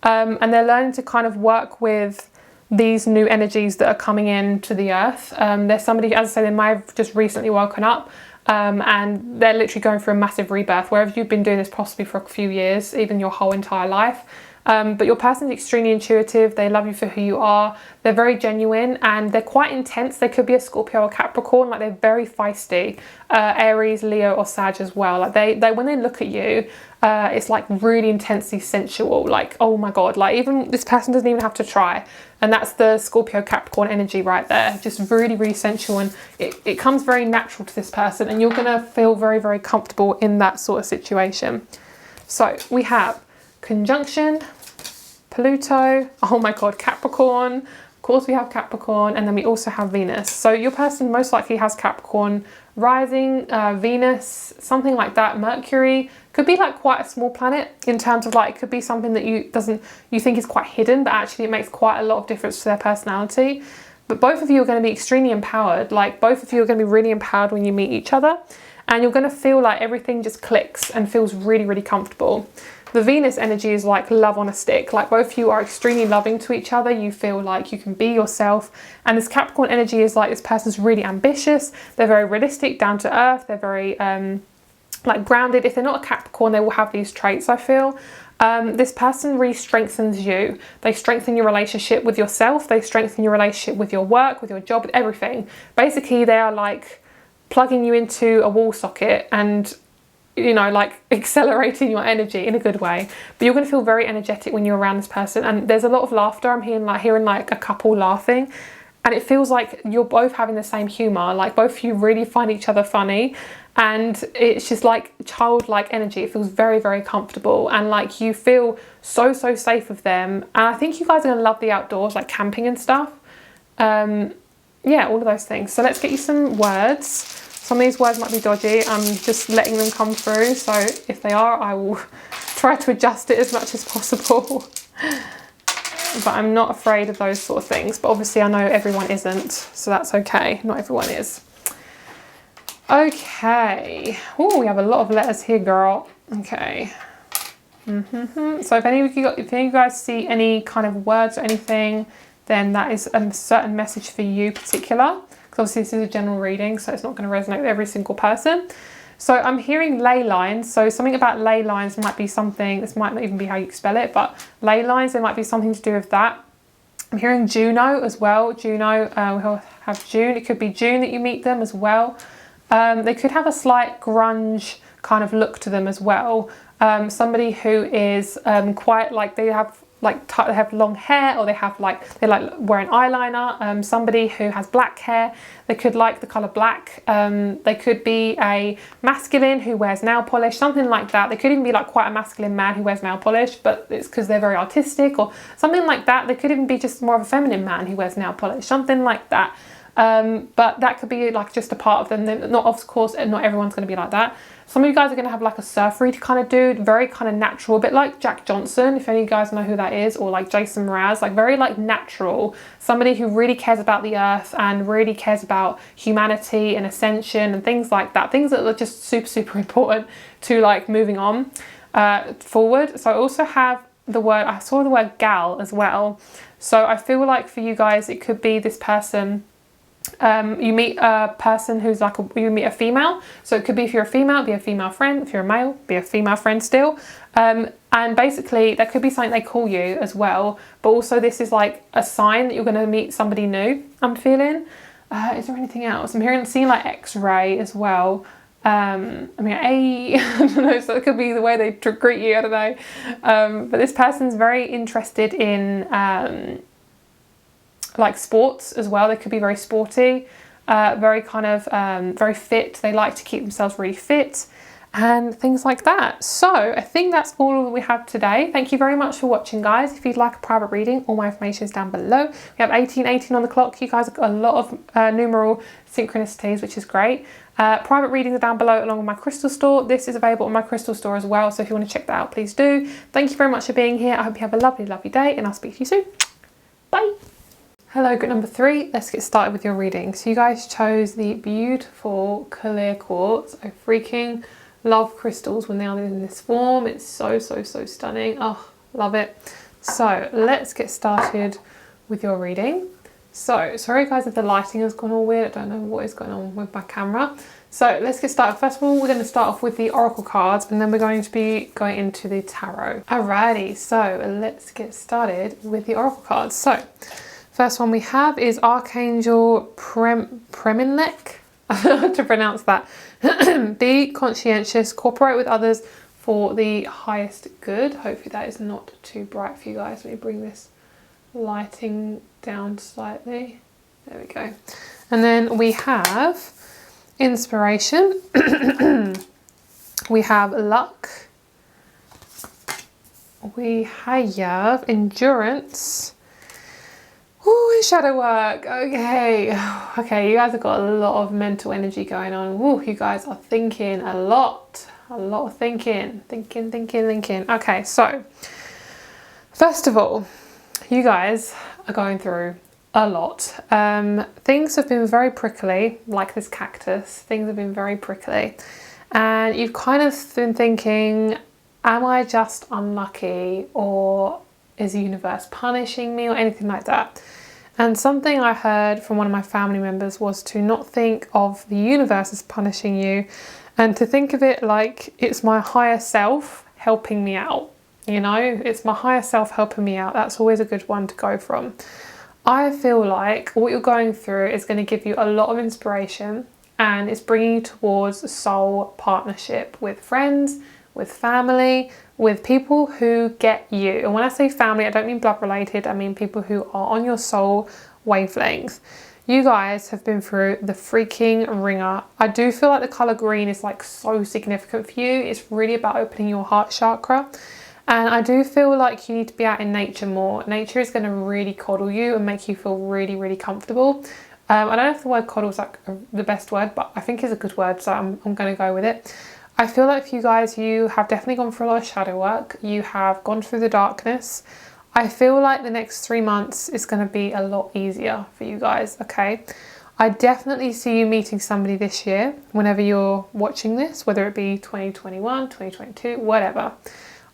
And they're learning to kind of work with these new energies that are coming into the earth. There's somebody, as I say, they might have just recently woken up, and they're literally going through a massive rebirth. Wherever you've been doing this possibly for a few years, even your whole entire life. But your person's extremely intuitive. They love you for who you are. They're very genuine, and they're quite intense. They could be a Scorpio or Capricorn. Like, they're very feisty. Aries, Leo or Sag as well. Like they when they look at you, it's like really intensely sensual. Like, oh my God, like even this person doesn't even have to try. And that's the Scorpio Capricorn energy right there. Just really, really sensual, and it comes very natural to this person, and you're gonna feel very, very comfortable in that sort of situation. So we have conjunction, Pluto, oh my God, Capricorn. Of course we have Capricorn, and then we also have Venus. So your person most likely has Capricorn rising, Venus, something like that. Mercury could be like quite a small planet in terms of like, it could be something that you think is quite hidden, but actually it makes quite a lot of difference to their personality. But both of you are going to be extremely empowered. Like, both of you are going to be really empowered when you meet each other, and you're going to feel like everything just clicks and feels really, really comfortable. The Venus energy is like love on a stick. Like, both of you are extremely loving to each other. You feel like you can be yourself. And this Capricorn energy is like, this person's really ambitious. They're very realistic, down to earth. They're very like grounded. If they're not a Capricorn, they will have these traits, I feel. This person really strengthens you. They strengthen your relationship with yourself. They strengthen your relationship with your work, with your job, with everything. Basically, they are like plugging you into a wall socket and, you know, like accelerating your energy in a good way. But you're going to feel very energetic when you're around this person. And there's a lot of laughter. I'm hearing like a couple laughing. And it feels like you're both having the same humour. Like both of you really find each other funny. And it's just like childlike energy. It feels very, very comfortable. And like you feel so, so safe with them. And I think you guys are going to love the outdoors, like camping and stuff. Yeah, all of those things. So let's get you some words. Some of these words might be dodgy. I'm just letting them come through. So if they are, I will try to adjust it as much as possible. But I'm not afraid of those sort of things. But obviously I know everyone isn't. So that's okay. Not everyone is. Okay. Oh, we have a lot of letters here, girl. Okay. So if any of you guys see any kind of words or anything, then that is a certain message for you particular. Because obviously this is a general reading, so it's not going to resonate with every single person. So I'm hearing ley lines. So something about ley lines might be something, this might not even be how you spell it, but ley lines, there might be something to do with that. I'm hearing Juno as well. Juno, we'll have June. It could be June that you meet them as well. They could have a slight grunge kind of look to them as well. Somebody who is quite like they have long hair, or they like wearing eyeliner. Somebody who has black hair. They could like the color black. They could be a masculine who wears nail polish, something like that. They could even be like quite a masculine man who wears nail polish, but it's because they're very artistic or something like that. They could even be just more of a feminine man who wears nail polish, something like that. But that could be like just a part of them. Not, of course, not everyone's going to be like that. Some of you guys are going to have like a surf read kind of dude, very kind of natural, a bit like Jack Johnson, if any of you guys know who that is, or like Jason Mraz, like very like natural. Somebody who really cares about the earth and really cares about humanity and ascension and things like that. Things that are just super, super important to like moving on forward. So I also have I saw the word gal as well. So I feel like for you guys, it could be this person. You meet a person who's like you meet a female, so it could be if you're a female, be a female friend. If you're a male, be a female friend still. And basically that could be something they call you as well, but also this is like a sign that you're going to meet somebody new. I'm feeling is there anything else? I'm seeing like X-ray as well. I mean, I don't know, so it could be the way they greet you, I don't know. But this person's very interested in like sports as well. They could be very sporty, very kind of very fit. They like to keep themselves really fit and things like that. So I think that's all we have today. Thank you very much for watching, guys. If you'd like a private reading, all my information is down below. We have 1818 on the clock. You guys have got a lot of numeral synchronicities, which is great. Private readings are down below along with my crystal store. This is available on my crystal store as well, so if you want to check that out, please do. Thank you very much for being here. I hope you have a lovely, lovely day, and I'll speak to you soon. Bye. Hello, group number 3. Let's get started with your reading. So you guys chose the beautiful clear quartz. I freaking love crystals when they are in this form. It's so, so, so stunning. Oh, love it. So let's get started with your reading. So sorry guys if the lighting has gone all weird. I don't know what is going on with my camera. So let's get started. First of all, we're going to start off with the oracle cards, and then we're going to be going into the tarot. Alrighty, so let's get started with the oracle cards. So first one we have is Archangel Premilek. I don't know how to pronounce that. Be conscientious, cooperate with others for the highest good. Hopefully that is not too bright for you guys. Let me bring this lighting down slightly. There we go. And then we have inspiration. We have luck. We have endurance. Ooh, shadow work. Okay. Okay, you guys have got a lot of mental energy going on. Ooh, you guys are thinking a lot. A lot of thinking. Thinking. Okay, so first of all, you guys are going through a lot. Things have been very prickly, like this cactus. Things have been very prickly. And you've kind of been thinking, am I just unlucky, or is the universe punishing me, or anything like that? And something I heard from one of my family members was to not think of the universe as punishing you, and to think of it like it's my higher self helping me out. you know, it's my higher self helping me out. That's always a good one to go from. I feel like what you're going through is going to give you a lot of inspiration, and it's bringing you towards soul partnership with friends, with family, with people who get you. And when I say family, I don't mean blood related, I mean people who are on your soul wavelength. You guys have been through the freaking ringer. I do feel like the colour green is like so significant for you. It's really about opening your heart chakra. And I do feel like you need to be out in nature more. Nature is going to really coddle you and make you feel really, really comfortable. I don't know if the word coddle is like the best word, but I think it's a good word, so I'm going to go with it. I feel like for you guys, you have definitely gone through a lot of shadow work. You have gone through the darkness. I feel like the next 3 months is going to be a lot easier for you guys, okay? I definitely see you meeting somebody this year, whenever you're watching this, whether it be 2021, 2022, whatever.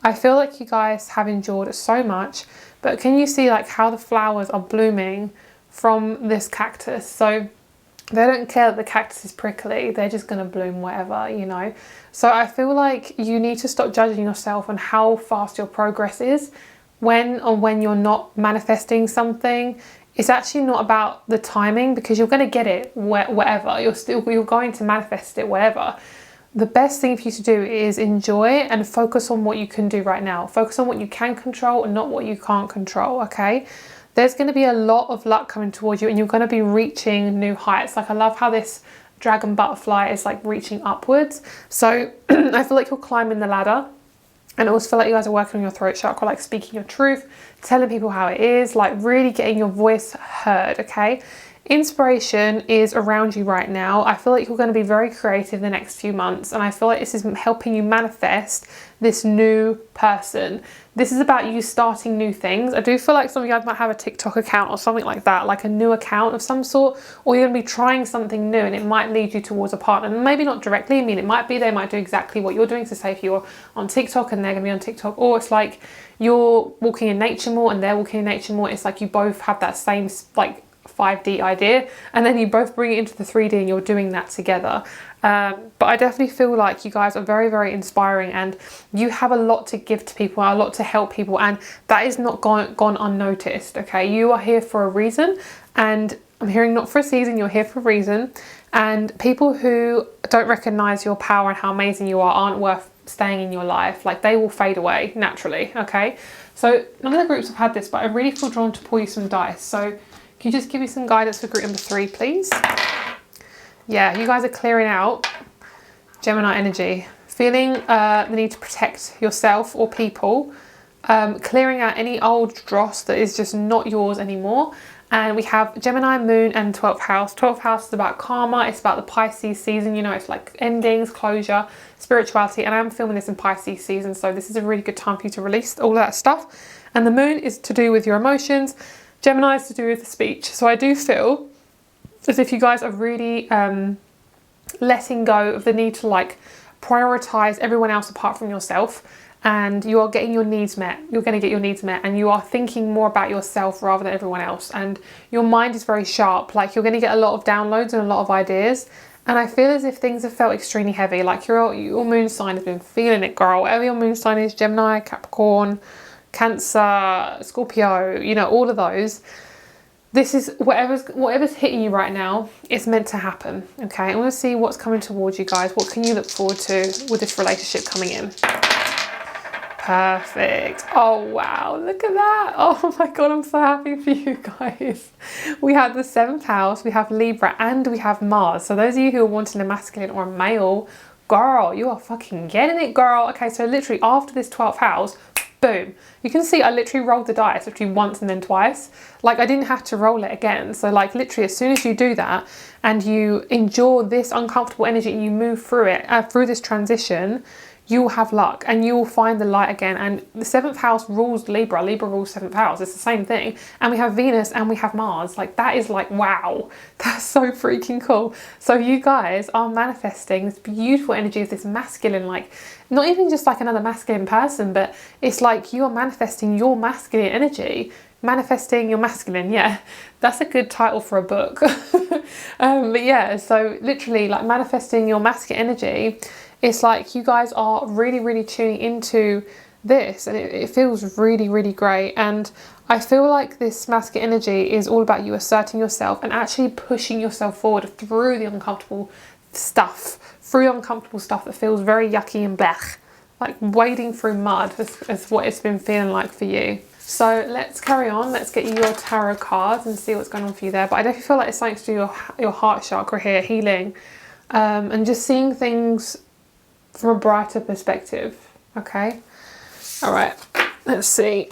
I feel like you guys have endured so much, but can you see like how the flowers are blooming from this cactus? So they don't care that the cactus is prickly, they're just going to bloom whatever, you know. So I feel like you need to stop judging yourself on how fast your progress is when you're not manifesting something. It's actually not about the timing, because you're going to get it whatever. You're going to manifest it whatever. The best thing for you to do is enjoy and focus on what you can do right now. Focus on what you can control and not what you can't control, okay? There's going to be a lot of luck coming towards you, and you're going to be reaching new heights. Like, I love how this dragon butterfly is like reaching upwards. So I feel like you're climbing the ladder. And I also feel like you guys are working on your throat chakra, like speaking your truth, telling people how it is, like really getting your voice heard, okay? Inspiration is around you right now. I feel like you're going to be very creative the next few months, and I feel like this is helping you manifest this new person. This is about you starting new things. I do feel like some of you guys might have a TikTok account or something like that, like a new account of some sort, or you're going to be trying something new and it might lead you towards a partner. Maybe not directly, I mean, it might be they might do exactly what you're doing. So say if you're on TikTok and they're going to be on TikTok, or it's like you're walking in nature more and they're walking in nature more. It's like you both have that same like 5D idea, and then you both bring it into the 3D and you're doing that together. But I definitely feel like you guys are very, very inspiring, and you have a lot to give to people, a lot to help people, and that is not gone unnoticed, okay? You are here for a reason, and I'm hearing not for a season, you're here for a reason, and people who don't recognize your power and how amazing you are aren't worth staying in your life. Like, they will fade away naturally, okay? So none of the groups have had this, but I really feel drawn to pull you some dice. So can you just give me some guidance for group number 3, please? Yeah, you guys are clearing out Gemini energy, feeling the need to protect yourself or people, clearing out any old dross that is just not yours anymore. And we have Gemini, Moon and 12th house. 12th house is about karma. It's about the Pisces season. You know, it's like endings, closure, spirituality. And I'm filming this in Pisces season, so this is a really good time for you to release all of that stuff. And the Moon is to do with your emotions. Gemini is to do with the speech. So I do feel as if you guys are really letting go of the need to like prioritize everyone else apart from yourself, and you are getting your needs met. You're going to get your needs met, and you are thinking more about yourself rather than everyone else, and your mind is very sharp. Like, you're going to get a lot of downloads and a lot of ideas, and I feel as if things have felt extremely heavy. Like, your moon sign has been feeling it, girl. Whatever your moon sign is, Gemini, Capricorn, Cancer, Scorpio, you know, all of those. This is whatever's hitting you right now, it's meant to happen, okay? I want to see what's coming towards you guys. What can you look forward to with this relationship coming in? Perfect. Oh, wow. Look at that. Oh my God, I'm so happy for you guys. We have the 7th house, we have Libra, and we have Mars. So those of you who are wanting a masculine or a male, girl, you are fucking getting it, girl. Okay, so literally after this 12th house, boom. You can see I literally rolled the dice literally once and then twice. Like, I didn't have to roll it again. So like literally as soon as you do that and you endure this uncomfortable energy and you move through it, through this transition, you will have luck and you will find the light again. And the 7th house rules Libra. Libra rules 7th house. It's the same thing. And we have Venus and we have Mars. Like, that is like, wow, that's so freaking cool. So you guys are manifesting this beautiful energy of this masculine, like, not even just like another masculine person, but it's like you are manifesting your masculine energy. Manifesting your masculine, yeah, that's a good title for a book. But yeah, so literally like manifesting your masculine energy. It's like you guys are really, really tuning into this, and it feels really, really great. And I feel like this masculine energy is all about you asserting yourself and actually pushing yourself forward through the uncomfortable stuff, that feels very yucky and blech. Like wading through mud is what it's been feeling like for you. So let's carry on. Let's get you your tarot cards and see what's going on for you there. But I definitely feel like it's something to do with your heart chakra here, healing, and just seeing things from a brighter perspective. Okay. All right. Let's see.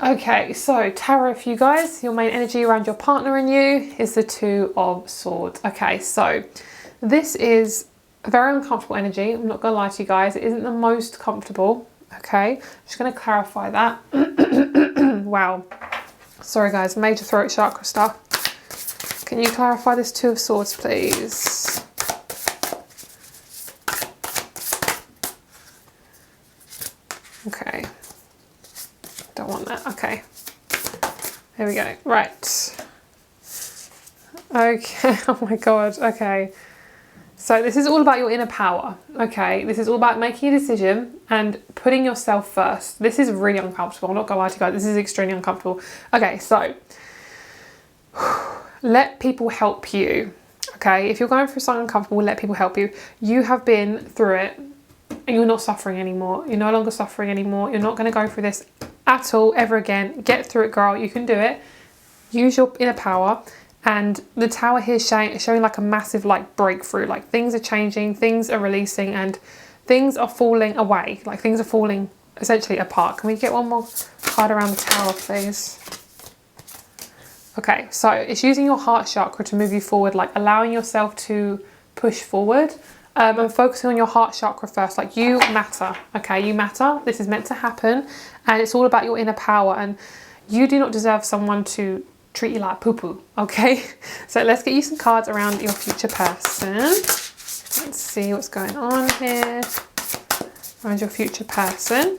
Okay, so tarot for you guys, your main energy around your partner and you is the Two of Swords. Okay, so this is a very uncomfortable energy. I'm not gonna lie to you guys, it isn't the most comfortable. Okay, just gonna clarify that. Wow, sorry guys, major throat chakra stuff. Can you clarify this Two of Swords, please? Okay, don't want that. Okay, there we go. Right. Okay, oh my god, okay. So this is all about your inner power, okay? This is all about making a decision and putting yourself first. This is really uncomfortable. I'm not gonna lie to you guys, this is extremely uncomfortable. Okay, so let people help you, okay? If you're going through something uncomfortable, let people help you. You have been through it and you're not suffering anymore. You're no longer suffering anymore. You're not gonna go through this at all ever again. Get through it, girl. You can do it. Use your inner power. And the Tower here is showing like a massive like breakthrough. Like things are changing, things are releasing, and things are falling away. Like things are falling essentially apart. Can we get one more card around the Tower, please? Okay, so it's using your heart chakra to move you forward, like allowing yourself to push forward, and focusing on your heart chakra first. Like you matter, okay? You matter. This is meant to happen, and it's all about your inner power. And you do not deserve someone to treat you like poo-poo, okay? So let's get you some cards around your future person. Let's see what's going on here around your future person.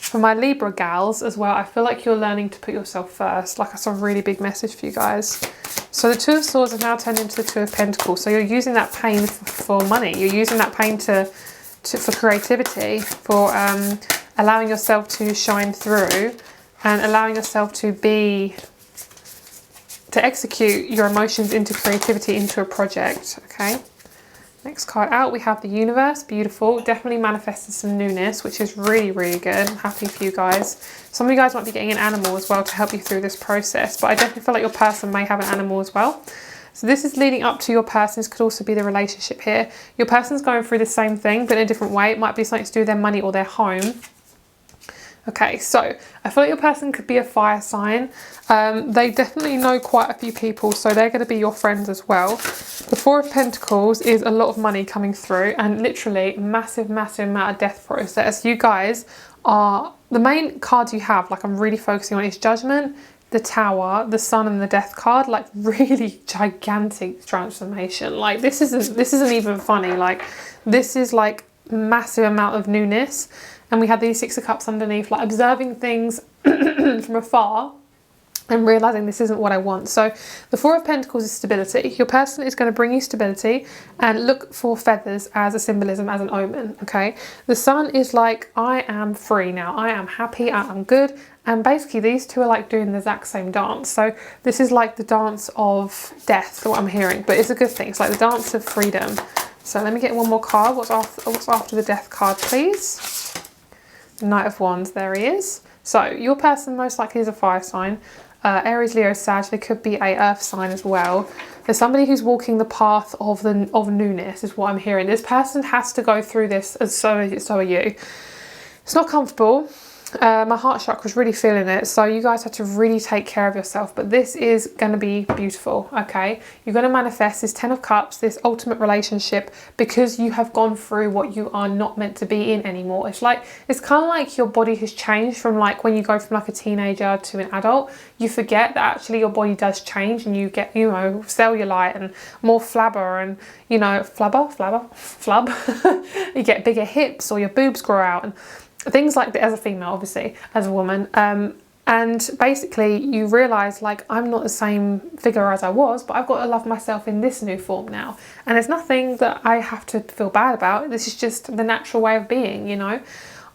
For my Libra gals as well, I feel like you're learning to put yourself first. Like, that's a really big message for you guys. So the Two of Swords have now turned into the Two of Pentacles. So you're using that pain for money. You're using that pain for creativity, for allowing yourself to shine through, and allowing yourself to execute your emotions into creativity, into a project, okay? Next card out, we have the Universe. Beautiful. Definitely manifested some newness, which is really, really good. I'm happy for you guys. Some of you guys might be getting an animal as well to help you through this process, but I definitely feel like your person may have an animal as well. So this is leading up to your person. This could also be the relationship here. Your person's going through the same thing, but in a different way. It might be something to do with their money or their home. Okay, so I feel like your person could be a fire sign. They definitely know quite a few people, so they're going to be your friends as well. The Four of Pentacles is a lot of money coming through, and literally massive, massive amount of death process. You guys are, the main cards you have, like I'm really focusing on, is Judgment, the Tower, the Sun, and the Death card. Like really gigantic transformation. Like this isn't even funny. Like this is like massive amount of newness. And we have these Six of Cups underneath, like observing things from afar and realizing this isn't what I want. So the Four of Pentacles is stability. Your person is going to bring you stability, and look for feathers as a symbolism, as an omen, okay? The Sun is like, I am free now. I am happy. I am good. And basically these two are like doing the exact same dance. So this is like the dance of death, what I'm hearing, but it's a good thing. It's like the dance of freedom. So let me get one more card. What's after the Death card, please? Knight of Wands, there he is. So your person most likely is a fire sign. Aries, Leo, Sag. They could be a earth sign as well. There's somebody who's walking the path of newness is what I'm hearing. This person has to go through this, and so are you. It's not comfortable. My heart chakra is really feeling it, so you guys have to really take care of yourself, but this is going to be beautiful, okay? You're going to manifest this 10 of Cups, this ultimate relationship, because you have gone through what you are not meant to be in anymore. It's kind of like your body has changed from like when you go from like a teenager to an adult. You forget that actually your body does change, and you get, you know, cellulite and more flabber, and you know, flub. You get bigger hips, or your boobs grow out, and things like that. As a female, obviously, as a woman, And basically you realise, like, I'm not the same figure as I was, but I've got to love myself in this new form now. And there's nothing that I have to feel bad about. This is just the natural way of being, you know.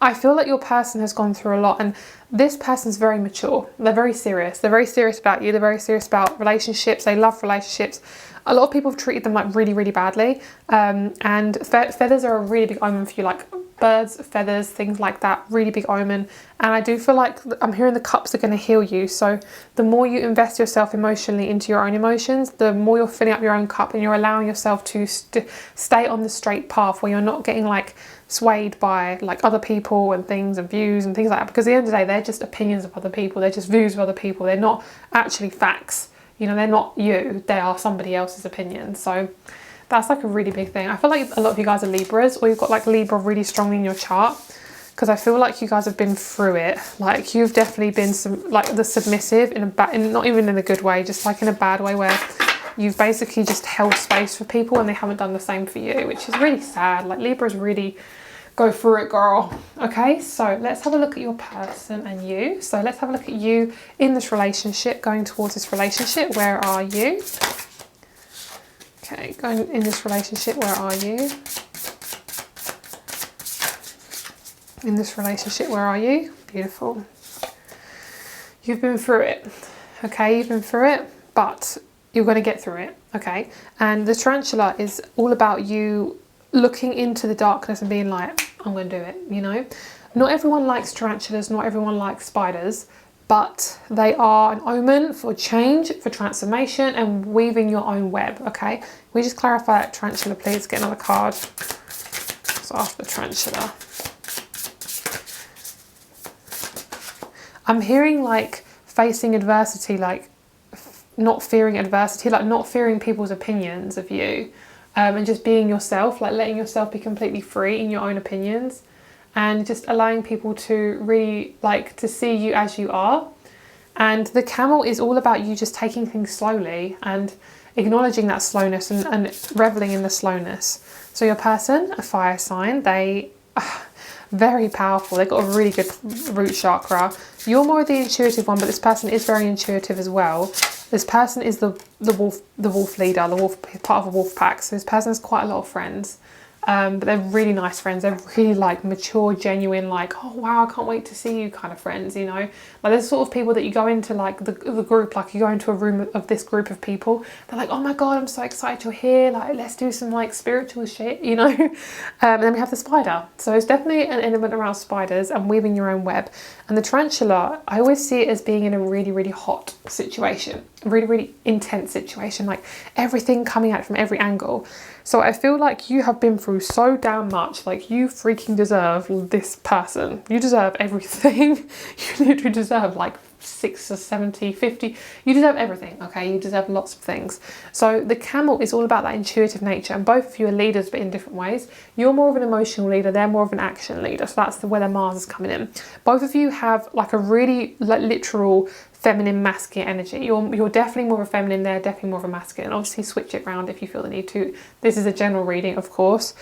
I feel like your person has gone through a lot, and this person's very mature. They're very serious. They're very serious about you. They're very serious about relationships. They love relationships. A lot of people have treated them like really, really badly. And feathers are a really big omen for you, like birds, feathers, things like that, really big omen. And I do feel like I'm hearing the cups are going to heal you. So the more you invest yourself emotionally into your own emotions, the more you're filling up your own cup, and you're allowing yourself to stay on the straight path where you're not getting like swayed by like other people and things and views and things like that. Because at the end of the day, they're just opinions of other people. They're just views of other people. They're not actually facts. You know, they're not you. They are somebody else's opinion. So that's like a really big thing. I feel like a lot of you guys are Libras, or you've got like Libra really strongly in your chart, because I feel like you guys have been through it. Like you've definitely been some like the submissive in a bad, not even in a good way, just like in a bad way, where you've basically just held space for people and they haven't done the same for you, which is really sad. Like Libras really go through it, girl. Okay, so let's have a look at your person and you. So let's have a look at you in this relationship, going towards this relationship. Where are you? Okay, going in this relationship, where are you? In this relationship, where are you? Beautiful. You've been through it. Okay, you've been through it, but you're going to get through it. Okay, and the tarantula is all about you looking into the darkness and being like, I'm going to do it, you know. Not everyone likes tarantulas, not everyone likes spiders, but they are an omen for change, for transformation, and weaving your own web. Okay, can we just clarify that tarantula, please? Get another card. So after the tarantula, I'm hearing like facing adversity, like not fearing adversity, like not fearing people's opinions of you. And just being yourself, like letting yourself be completely free in your own opinions, and just allowing people to really like to see you as you are. And the camel is all about you just taking things slowly and acknowledging that slowness and reveling in the slowness. So your person, a fire sign, they are very powerful. They've got a really good root chakra. You're more of the intuitive one, but this person is very intuitive as well. This person is the wolf leader, the wolf, part of a wolf pack. So this person has quite a lot of friends, but they're really nice friends. They're really like mature, genuine, like, oh wow, I can't wait to see you kind of friends, you know. Like there's sort of people that you go into like the group, like you go into a room of this group of people, they're like, oh my God, I'm so excited you're here. Like let's do some like spiritual shit, you know. And then we have the spider. So it's definitely an element around spiders and weaving your own web. And the tarantula, I always see it as being in a really, really hot situation, a really, really intense situation, like everything coming out from every angle. So I feel like you have been through so damn much. Like you freaking deserve this person. You deserve everything. You literally deserve like 60, 70, 50. You deserve everything, okay? You deserve lots of things. So the camel is all about that intuitive nature, and both of you are leaders, but in different ways. You're more of an emotional leader. They're more of an action leader. So that's where their Mars is coming in. Both of you have like a really like literal feminine masculine energy. You're definitely more of a feminine, they're definitely more of a masculine. Obviously switch it around if you feel the need to. This is a general reading, of course,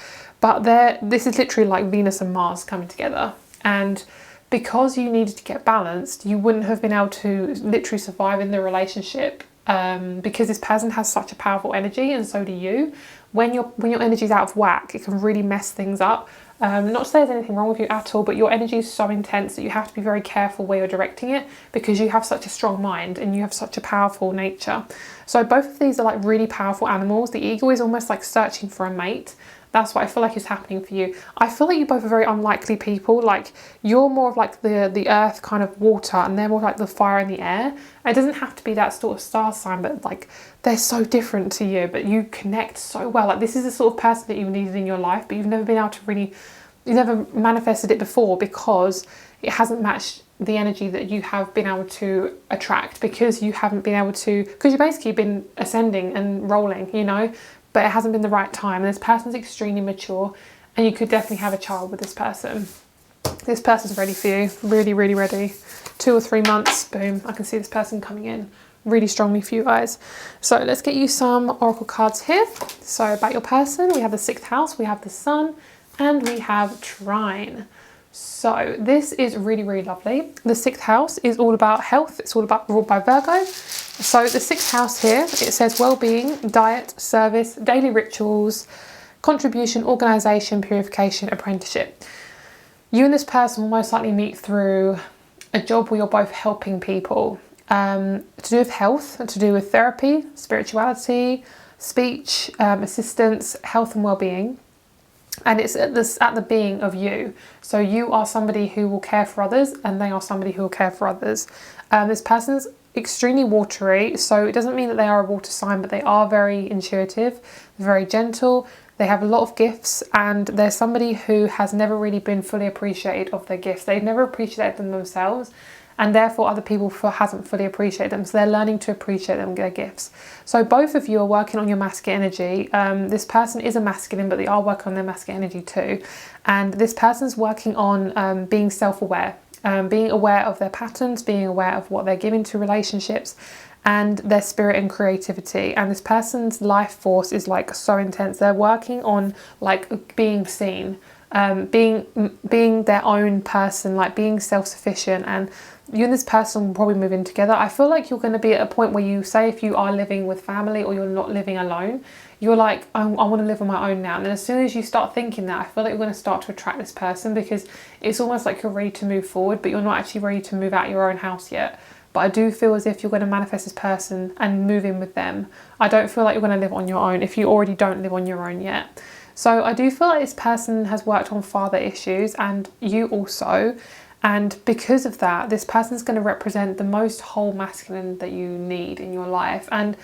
but this is literally like Venus and Mars coming together. And because you needed to get balanced, you wouldn't have been able to literally survive in the relationship, because this person has such a powerful energy, and so do you. When your energy is out of whack, it can really mess things up. Not to say there's anything wrong with you at all, but your energy is so intense that you have to be very careful where you're directing it, because you have such a strong mind and you have such a powerful nature. So both of these are like really powerful animals. The eagle is almost like searching for a mate. That's what I feel like is happening for you. I feel like you both are very unlikely people. Like you're more of like the earth kind of water, and they're more like the fire and the air. It doesn't have to be that sort of star sign, but like they're so different to you, but you connect so well. Like this is the sort of person that you've needed in your life, but you've never been able to really, you've never manifested it before, because it hasn't matched the energy that you have been able to attract, because you haven't been able to, because you've basically been ascending and rolling, you know, but it hasn't been the right time. And this person's extremely mature, and you could definitely have a child with this person. This person's ready for you, really, really ready. 2 or 3 months, boom, I can see this person coming in really strongly for you guys. So let's get you some oracle cards here. So about your person, we have the 6th house, we have the sun, and we have trine. So this is really, really lovely. The 6th house is all about health. It's all about ruled by Virgo. So the 6th house here, it says well-being, diet, service, daily rituals, contribution, organisation, purification, apprenticeship. You and this person will most likely meet through a job where you're both helping people. To do with health, to do with therapy, spirituality, speech, assistance, health and well-being. And it's at the being of you. So you are somebody who will care for others and they are somebody who will care for others. This person's extremely watery, so it doesn't mean that they are a water sign, but they are very intuitive, very gentle. They have a lot of gifts, and they're somebody who has never really been fully appreciated of their gifts. They've never appreciated them themselves, and therefore other people hasn't fully appreciated them. So they're learning to appreciate them, their gifts. So both of you are working on your masculine energy. This person is a masculine, but they are working on their masculine energy too. And this person's working on being self-aware, being aware of their patterns, being aware of what they're giving to relationships, and their spirit and creativity. And this person's life force is like so intense. They're working on like being seen, being their own person, like being self-sufficient. And you and this person will probably move in together. I feel like you're going to be at a point where you say, if you are living with family or you're not living alone, you're like, I want to live on my own now. And then as soon as you start thinking that, I feel like you're going to start to attract this person, because it's almost like you're ready to move forward, but you're not actually ready to move out your own house yet. But I do feel as if you're going to manifest this person and move in with them. I don't feel like you're going to live on your own if you already don't live on your own yet. So I do feel like this person has worked on father issues, and you also. And because of that, this person's going to represent the most whole masculine that you need in your life. And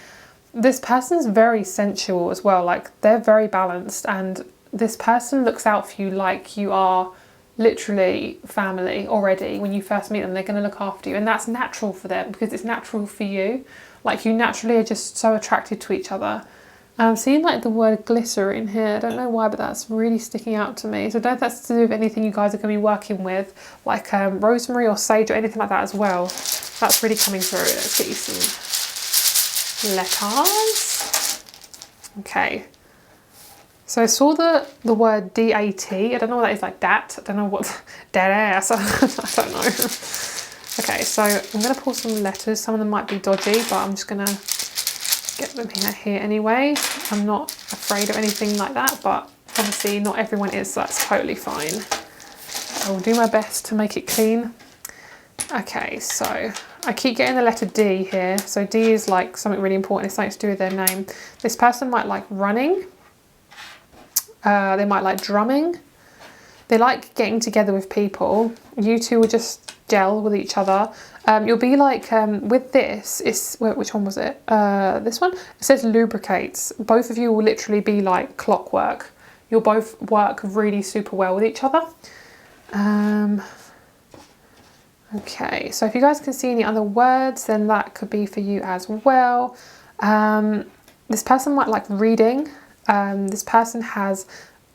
this person's very sensual as well. Like, they're very balanced, and this person looks out for you like you are literally family already. When you first meet them, they're going to look after you, and that's natural for them because it's natural for you. Like, you naturally are just so attracted to each other. And I'm seeing like the word glitter in here. I don't know why, but that's really sticking out to me. So I don't know if that's to do with anything you guys are going to be working with, like rosemary or sage or anything like that as well. That's really coming through. Let's get you some letters. Okay. So I saw the word D-A-T. I don't know what that is, like dat. I don't know what, dead ass. I don't know. Okay, so I'm going to pull some letters. Some of them might be dodgy, but I'm just going to get them here anyway. I'm not afraid of anything like that, but obviously not everyone is, so that's totally fine. I will do my best to make it clean. Okay, so I keep getting the letter D here. So D is like something really important. It's something to do with their name. This person might like running. They might like drumming. They like getting together with people. You two will just gel with each other. You'll be like, with this, which one was it? This one? It says lubricates. Both of you will literally be like clockwork. You'll both work really super well with each other. Okay, so if you guys can see any other words, then that could be for you as well. This person might like reading. This person has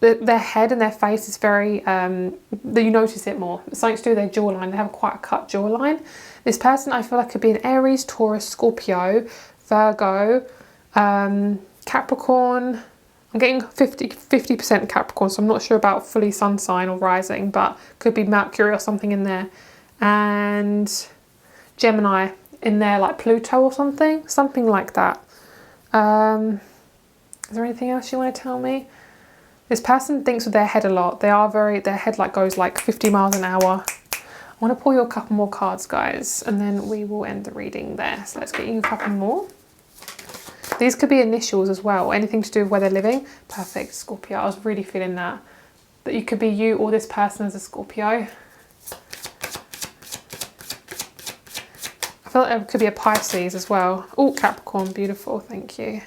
their head and their face is very, you notice it more. It's something to do with their jawline. They have quite a cut jawline. This person, I feel like, could be an Aries, Taurus, Scorpio, Virgo, Capricorn. I'm getting 50% Capricorn, so I'm not sure about fully sun sign or rising, but could be Mercury or something in there. And Gemini in there, like Pluto or something like that. Is there anything else you want to tell me? This person thinks with their head a lot. Their head like goes like 50 miles an hour. I want to pull you a couple more cards, guys, and then we will end the reading there. So let's get you a couple more. These could be initials as well, anything to do with where they're living. Perfect, Scorpio. I was really feeling that you could be you or this person as a Scorpio. I feel like it could be a Pisces as well. Oh, Capricorn, beautiful, thank you.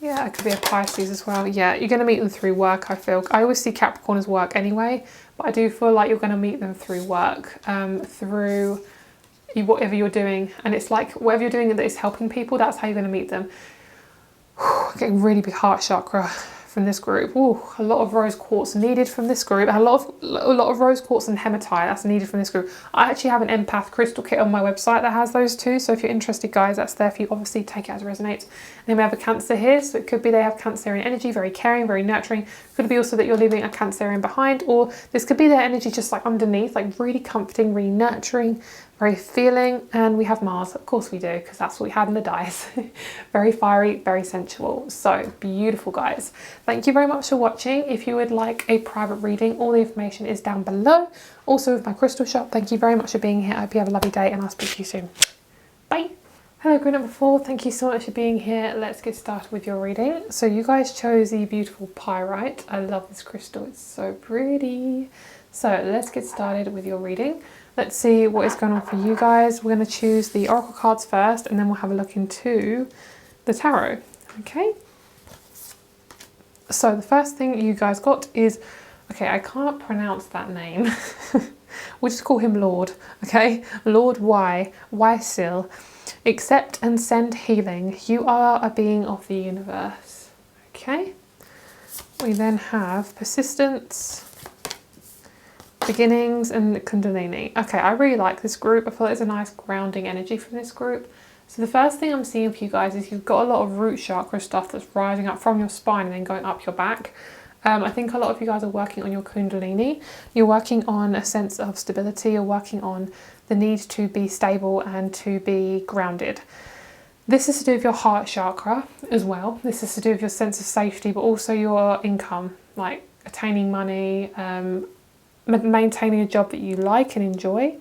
Yeah, it could be a Pisces as well. Yeah, you're going to meet them through work, I feel. I always see Capricorn as work anyway, but I do feel like you're going to meet them through work, through whatever you're doing. And it's like whatever you're doing that is helping people, that's how you're going to meet them. Getting really big heart chakra from this group. Ooh, a lot of rose quartz needed from this group. A lot of rose quartz and hematite that's needed from this group. I actually have an empath crystal kit on my website that has those too. So if you're interested, guys, that's there for you. Obviously, take it as it resonates. And then we have a Cancer here. So it could be they have Cancerian energy, very caring, very nurturing. Could be also that you're leaving a Cancerian behind, or this could be their energy just like underneath, like really comforting, really nurturing, very feeling. And we have Mars, of course we do, because that's what we had in the dice. Very fiery, very sensual. So beautiful, guys. Thank you very much for watching. If you would like a private reading, all the information is down below. Also with my crystal shop. Thank you very much for being here. I hope you have a lovely day, and I'll speak to you soon. Bye. Hello, group number 4. Thank you so much for being here. Let's get started with your reading. So you guys chose the beautiful pyrite. I love this crystal. It's so pretty. So let's get started with your reading. Let's see what is going on for you guys. We're going to choose the oracle cards first, and then we'll have a look into the tarot. Okay. So the first thing you guys got is, okay, I can't pronounce that name. We'll just call him Lord. Okay, Lord Wysil. Accept and send healing. You are a being of the universe. Okay. We then have persistence, beginnings, and Kundalini. Okay, I really like this group. I feel like there's a nice grounding energy from this group. So the first thing I'm seeing for you guys is you've got a lot of root chakra stuff that's rising up from your spine and then going up your back. I think a lot of you guys are working on your Kundalini. You're working on a sense of stability. You're working on the need to be stable and to be grounded. This is to do with your heart chakra as well. This is to do with your sense of safety, but also your income, like attaining money, maintaining a job that you like and enjoy.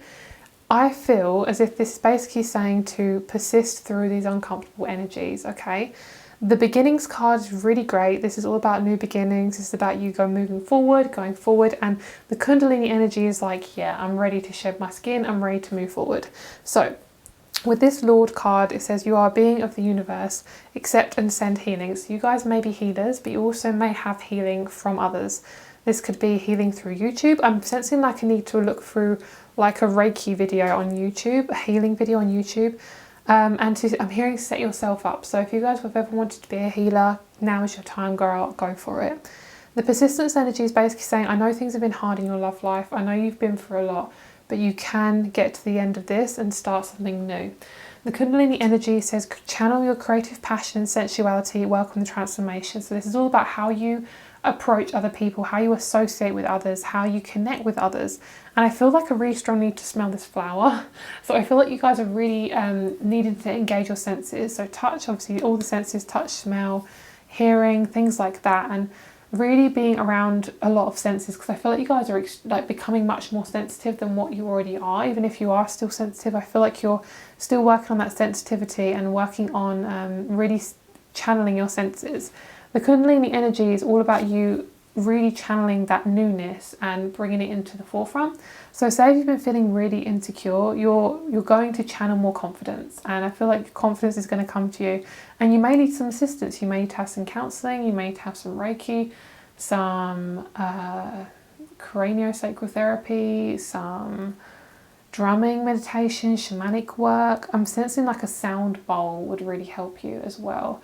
I feel as if this is basically saying to persist through these uncomfortable energies, okay? The beginnings card is really great. This is all about new beginnings. This is about you going forward, and the Kundalini energy is like, yeah, I'm ready to shed my skin. I'm ready to move forward. So with this Lord card, it says you are a being of the universe, accept and send healing. So you guys may be healers, but you also may have healing from others. This could be healing through YouTube. I'm sensing like I need to look through like a Reiki video on YouTube, a healing video on YouTube. I'm hearing set yourself up. So if you guys have ever wanted to be a healer, now is your time, girl, go for it. The persistence energy is basically saying, I know things have been hard in your love life. I know you've been through a lot, but you can get to the end of this and start something new. The Kundalini energy says, channel your creative passion and sensuality, welcome the transformation. So this is all about how you approach other people, how you associate with others, how you connect with others. And I feel like a really strong need to smell this flower. So I feel like you guys are really needing to engage your senses. So touch, obviously all the senses, touch, smell, hearing, things like that. And really being around a lot of senses, because I feel like you guys are like becoming much more sensitive than what you already are. Even if you are still sensitive, I feel like you're still working on that sensitivity and working on really channeling your senses. The Kundalini energy is all about you really channeling that newness and bringing it into the forefront. So say if you've been feeling really insecure, you're going to channel more confidence, and I feel like confidence is going to come to you, and you may need some assistance. You may need to have some counselling, you may need to have some Reiki, some craniosacral therapy, some drumming meditation, shamanic work. I'm sensing like a sound bowl would really help you as well.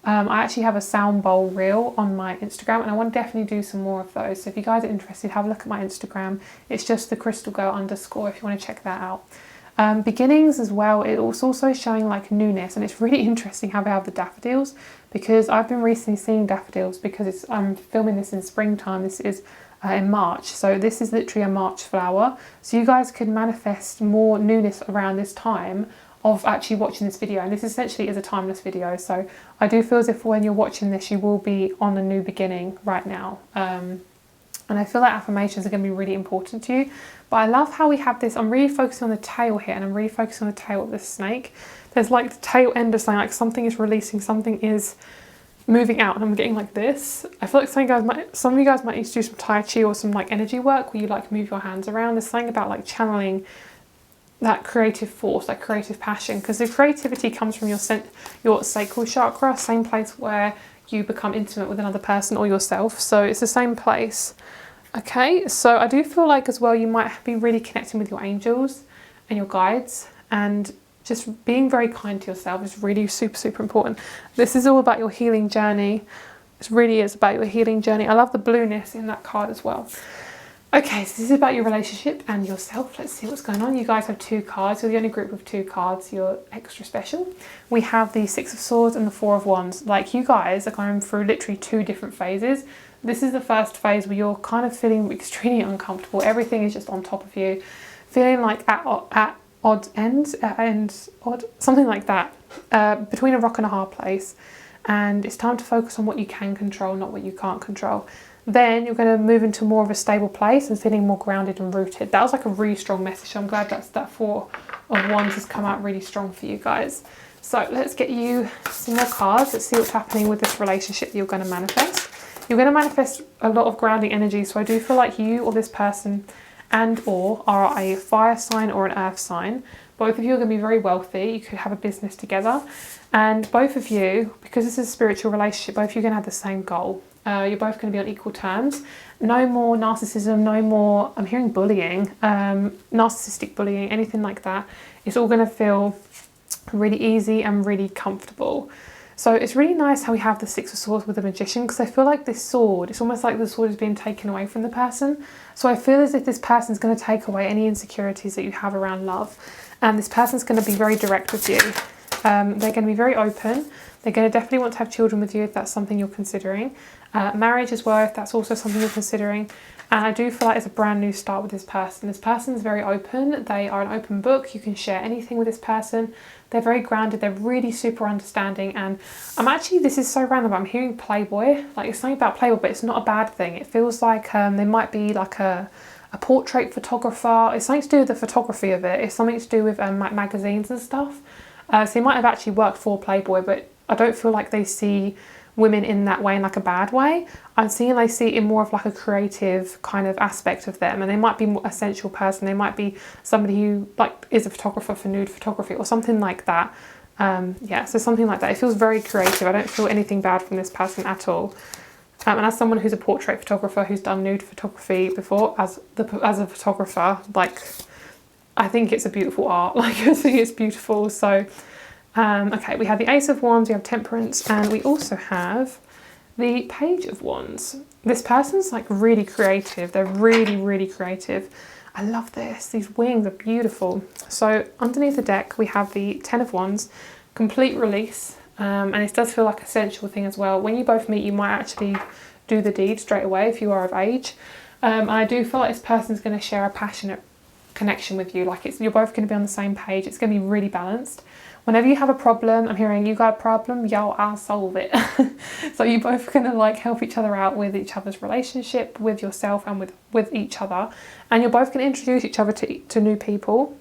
I actually have a sound bowl reel on my Instagram, and I want to definitely do some more of those. So if you guys are interested, have a look at my Instagram. It's just the crystalgirl_ if you want to check that out. Beginnings as well, it's also showing like newness, and it's really interesting how they have the daffodils, because I've been recently seeing daffodils because I'm filming this in springtime. This is in March, so this is literally a March flower. So you guys could manifest more newness around this time of actually watching this video, and this essentially is a timeless video. So I do feel as if when you're watching this, you will be on a new beginning right now. And I feel like affirmations are going to be really important to you. But I love how we have this. I'm really focusing on the tail here, and I'm really focusing on the tail of this snake. There's like the tail end of something, like something is releasing, something is moving out, and I'm getting like this. I feel like some of you guys might need to do some Tai Chi or some like energy work where you like move your hands around. There's something about like channeling that creative force, that creative passion, because the creativity comes from your sacral chakra, same place where you become intimate with another person or yourself. So it's the same place. Okay, so I do feel like as well you might be really connecting with your angels and your guides, and just being very kind to yourself is really super, super important. This is all about your healing journey. It really is about your healing journey. I love the blueness in that card as well. Okay, so this is about your relationship and yourself. Let's see what's going on. You guys have 2 cards. You're the only group with 2 cards. You're extra special. We have the 6 of Swords and the 4 of Wands. Like, you guys are going through literally 2 different phases. This is the first phase where you're kind of feeling extremely uncomfortable. Everything is just on top of you. Feeling like at odd ends, something like that. Between a rock and a hard place. And it's time to focus on what you can control, not what you can't control. Then you're going to move into more of a stable place and feeling more grounded and rooted. That was like a really strong message. So I'm glad that 4 of Wands has come out really strong for you guys. So let's get you some more cards. Let's see what's happening with this relationship you're going to manifest. You're going to manifest a lot of grounding energy. So I do feel like you or this person and/or are a fire sign or an earth sign. Both of you are going to be very wealthy. You could have a business together. And both of you, because this is a spiritual relationship, both of you are going to have the same goal. You're both going to be on equal terms. No more narcissism, no more, I'm hearing bullying, narcissistic bullying, anything like that. It's all going to feel really easy and really comfortable. So it's really nice how we have the 6 of Swords with the Magician, because I feel like this sword, it's almost like the sword is being taken away from the person. So I feel as if this person's going to take away any insecurities that you have around love. And this person's going to be very direct with you. They're going to be very open. They're going to definitely want to have children with you if that's something you're considering. Marriage as well, if that's also something you're considering. And I do feel like it's a brand new start with this person. This person's very open. They are an open book. You can share anything with this person. They're very grounded. They're really super understanding. And this is so random, but I'm hearing Playboy. Like, it's something about Playboy, but it's not a bad thing. It feels like they might be like a portrait photographer. It's something to do with the photography of it. It's something to do with like magazines and stuff. So they might have actually worked for Playboy, but I don't feel like they see women in that way, in like a bad way. I'm seeing they see it in more of like a creative kind of aspect of them, and they might be a sensual person. They might be somebody who like is a photographer for nude photography or something like that. Yeah, so something like that. It feels very creative. I don't feel anything bad from this person at all. And as someone who's a portrait photographer who's done nude photography before, as a photographer, like, I think it's a beautiful art. Like, I think it's beautiful. So okay, we have the Ace of Wands, we have Temperance, and we also have the Page of Wands. This person's like really creative. They're really, really creative. I love this. These wings are beautiful. So underneath the deck, we have the 10 of Wands, complete release. And it does feel like a sensual thing as well. When you both meet, you might actually do the deed straight away if you are of age. And I do feel like this person's going to share a passionate connection with you. Like, you're both going to be on the same page. It's going to be really balanced. Whenever you have a problem, I'm hearing you got a problem, yo, I'll solve it. So you're both going to like help each other out with each other's relationship, with yourself and with each other. And you're both going to introduce each other to new people.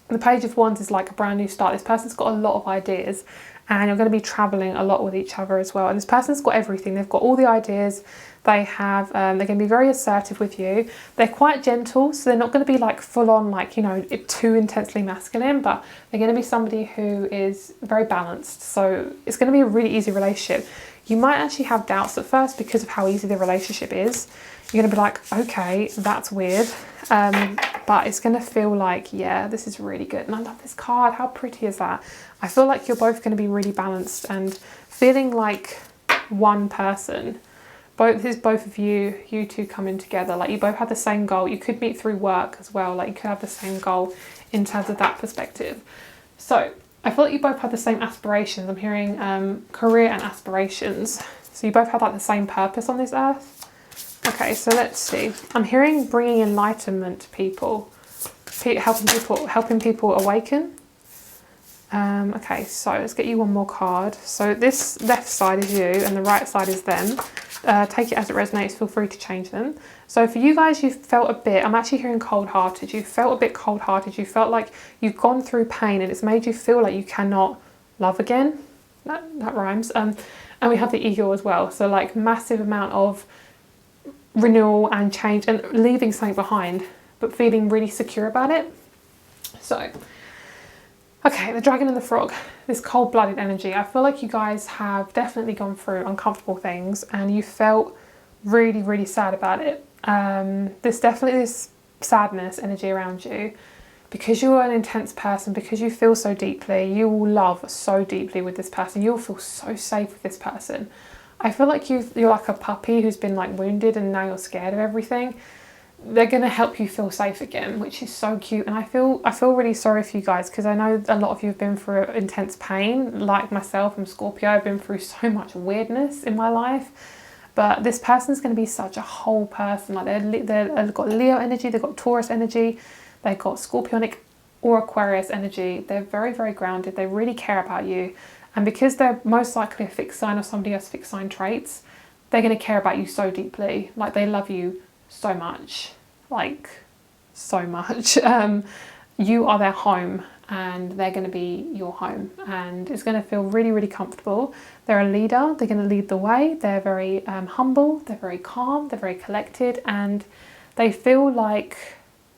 The Page of Wands is like a brand new start. This person's got a lot of ideas, and you're going to be traveling a lot with each other as well. And this person's got everything. They've got all the ideas. They have, they're going to be very assertive with you. They're quite gentle, so they're not going to be like full on, like, you know, too intensely masculine, but they're going to be somebody who is very balanced. So it's going to be a really easy relationship. You might actually have doubts at first because of how easy the relationship is. You're going to be like, okay, that's weird. But it's going to feel like, yeah, this is really good. And I love this card. How pretty is that? I feel like you're both going to be really balanced and feeling like one person. This is both of you two coming together. Like, you both have the same goal. You could meet through work as well. Like, you could have the same goal in terms of that perspective. So I feel like you both have the same aspirations. I'm hearing career and aspirations. So you both have like the same purpose on this earth. Okay, so let's see. I'm hearing bringing enlightenment to people, helping people awaken. Okay, so let's get you one more card. So this left side is you and the right side is them. Take it as it resonates. Feel free to change them. So for you guys, you felt a bit, I'm actually hearing cold-hearted. You felt a bit cold-hearted. You felt like you've gone through pain and it's made you feel like you cannot love again. That rhymes. And we have the Eagle as well. So like massive amount of renewal and change and leaving something behind, but feeling really secure about it. So, okay, the Dragon and the Frog, this cold-blooded energy. I feel like you guys have definitely gone through uncomfortable things and you felt really, really sad about it. There's definitely this sadness energy around you because you're an intense person, because you feel so deeply. You will love so deeply with this person. You'll feel so safe with this person. I feel like you're like a puppy who's been like wounded and now you're scared of everything. They're going to help you feel safe again, which is so cute. And I feel really sorry for you guys, because I know a lot of you have been through intense pain. Like myself, I'm Scorpio, I've been through so much weirdness in my life. But this person's going to be such a whole person. Like they've got Leo energy, they've got Taurus energy, they've got Scorpionic or Aquarius energy. They're very, very grounded. They really care about you. And because they're most likely a fixed sign or somebody has fixed sign traits, they're going to care about you so deeply. Like they love you so much, like so much. You are their home and they're going to be your home, and it's going to feel really, really comfortable. They're a leader. They're going to lead the way. They're very humble. They're very calm. They're very collected, and they feel like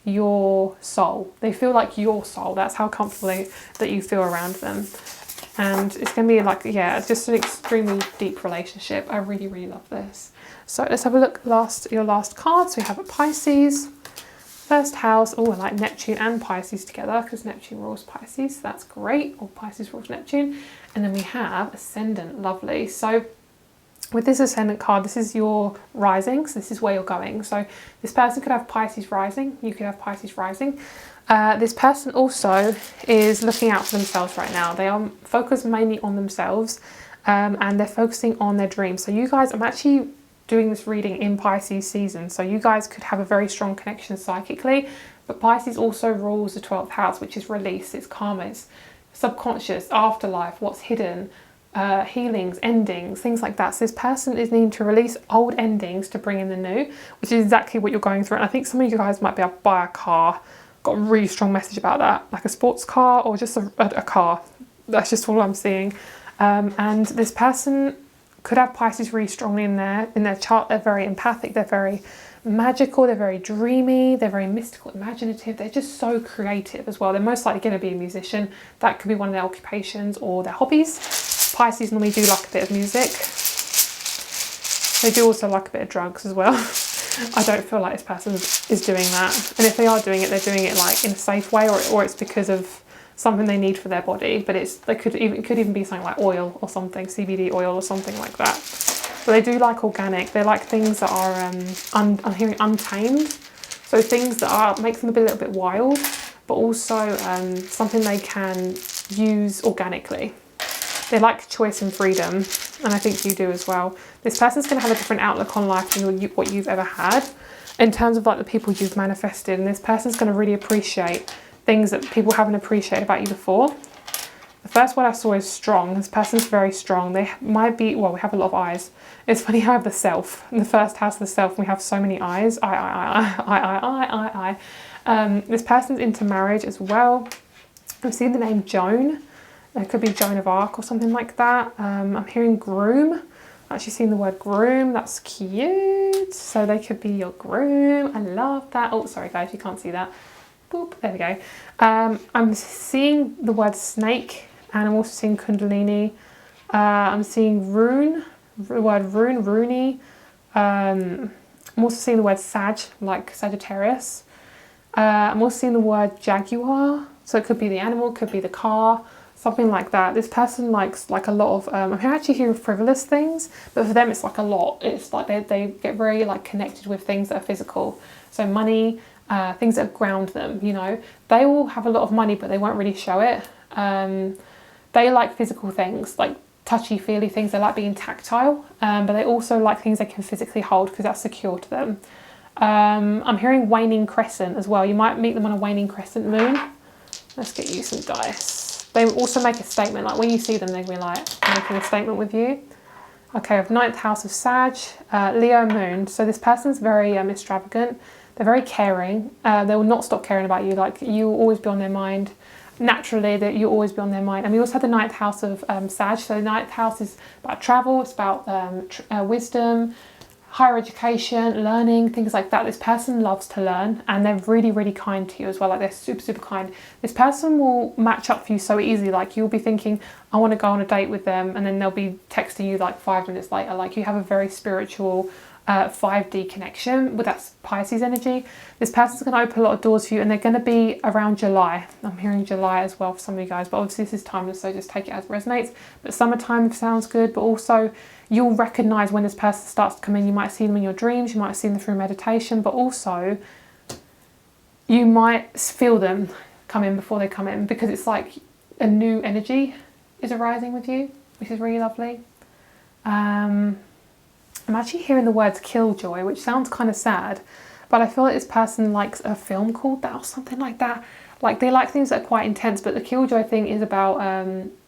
your soul. They feel like your soul. That's how comfortable that you feel around them. And it's going to be like, yeah, just an extremely deep relationship. I really, really love this. So let's have a look your last card. So we have a Pisces, first house. Oh, I like Neptune and Pisces together because Neptune rules Pisces. So that's great. Or Pisces rules Neptune. And then we have Ascendant. Lovely. So with this Ascendant card, this is your rising. So this is where you're going. So this person could have Pisces rising. You could have Pisces rising. This person also is looking out for themselves right now. They are focused mainly on themselves, and they're focusing on their dreams. So you guys, I'm actually doing this reading in Pisces season. So you guys could have a very strong connection psychically, but Pisces also rules the 12th house, which is release, it's karma, it's subconscious, afterlife, what's hidden, healings, endings, things like that. So this person is needing to release old endings to bring in the new, which is exactly what you're going through. And I think some of you guys might be able to buy a car. Got a really strong message about that, like a sports car or just a car. That's just all I'm seeing. And this person could have Pisces really strongly in their chart. They're very empathic, they're very magical, they're very dreamy, they're very mystical, imaginative, they're just so creative as well. They're most likely going to be a musician. That could be one of their occupations or their hobbies. Pisces normally do like a bit of music. They do also like a bit of drugs as well. I don't feel like this person is doing that. And if they are doing it, they're doing it like in a safe way, or it's because of something they need for their body. But it could even be something like oil or something, CBD oil or something like that. But they do like organic. They like things that are, I'm hearing untamed. So things that make them a little bit wild, but also something they can use organically. They like choice and freedom, and I think you do as well. This person's going to have a different outlook on life than what you've ever had in terms of like the people you've manifested, and this person's going to really appreciate things that people haven't appreciated about you before. The first one I saw is strong. This person's very strong. They might be, well, we have a lot of eyes. It's funny how I have the self. In the first house of the self, we have so many eyes. This person's into marriage as well. I'm seeing the name Joan. It could be Joan of Arc or something like that. I'm hearing groom. I'm actually seeing the word groom. That's cute. So they could be your groom. I love that. Oh, sorry guys, you can't see that. Boop, there we go. I'm seeing the word snake, and I'm also seeing kundalini. I'm seeing rune, the word rune, runey. I'm also seeing the word sag, like Sagittarius. I'm also seeing the word jaguar. So it could be the animal, it could be the car, something like that. This person likes like a lot of, I'm actually hearing frivolous things, but for them it's like a lot. It's like they get very like connected with things that are physical. So money, things that ground them, you know. They will have a lot of money, but they won't really show it. They like physical things, like touchy-feely things. They like being tactile, but they also like things they can physically hold because that's secure to them. I'm hearing waning crescent as well. You might meet them on a waning crescent moon. Let's get you some dice. They also make a statement, like when you see them, they'll be like making a statement with you. Okay, I have 9th house of Sag, Leo moon. So this person's very extravagant. They're very caring. They will not stop caring about you. Like you will always be on their mind. Naturally, that you'll always be on their mind. And we also have the 9th house of Sag. So the 9th house is about travel. It's about wisdom, higher education, learning, things like that. This person loves to learn, and they're really, really kind to you as well. Like they're super, super kind. This person will match up for you so easily. Like you'll be thinking, I want to go on a date with them, and then they'll be texting you like 5 minutes later. Like you have a very spiritual 5D connection with that Pisces energy. This person's going to open a lot of doors for you, and they're going to be around July. I'm hearing July as well for some of you guys, but obviously this is timeless, so just take it as it resonates. But summertime sounds good, but also you'll recognize when this person starts to come in. You might see them in your dreams, you might have seen them through meditation, but also you might feel them come in before they come in, because it's like a new energy is arising with you, which is really lovely. I'm actually hearing the words killjoy, which sounds kind of sad, but I feel like this person likes a film called that or something like that. Like they like things that are quite intense, but the killjoy thing is about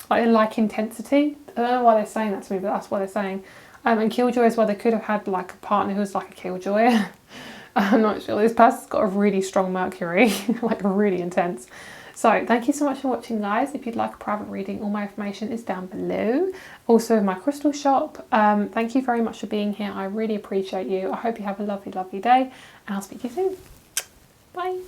like intensity. I don't know why they're saying that to me, but that's what they're saying. And killjoy is why they could have had like a partner who was like a killjoy. I'm not sure. This person's got a really strong Mercury, like really intense. So thank you so much for watching, guys. If you'd like a private reading, all my information is down below. Also my crystal shop. Thank you very much for being here. I really appreciate you. I hope you have a lovely, lovely day, and I'll speak to you soon. Bye.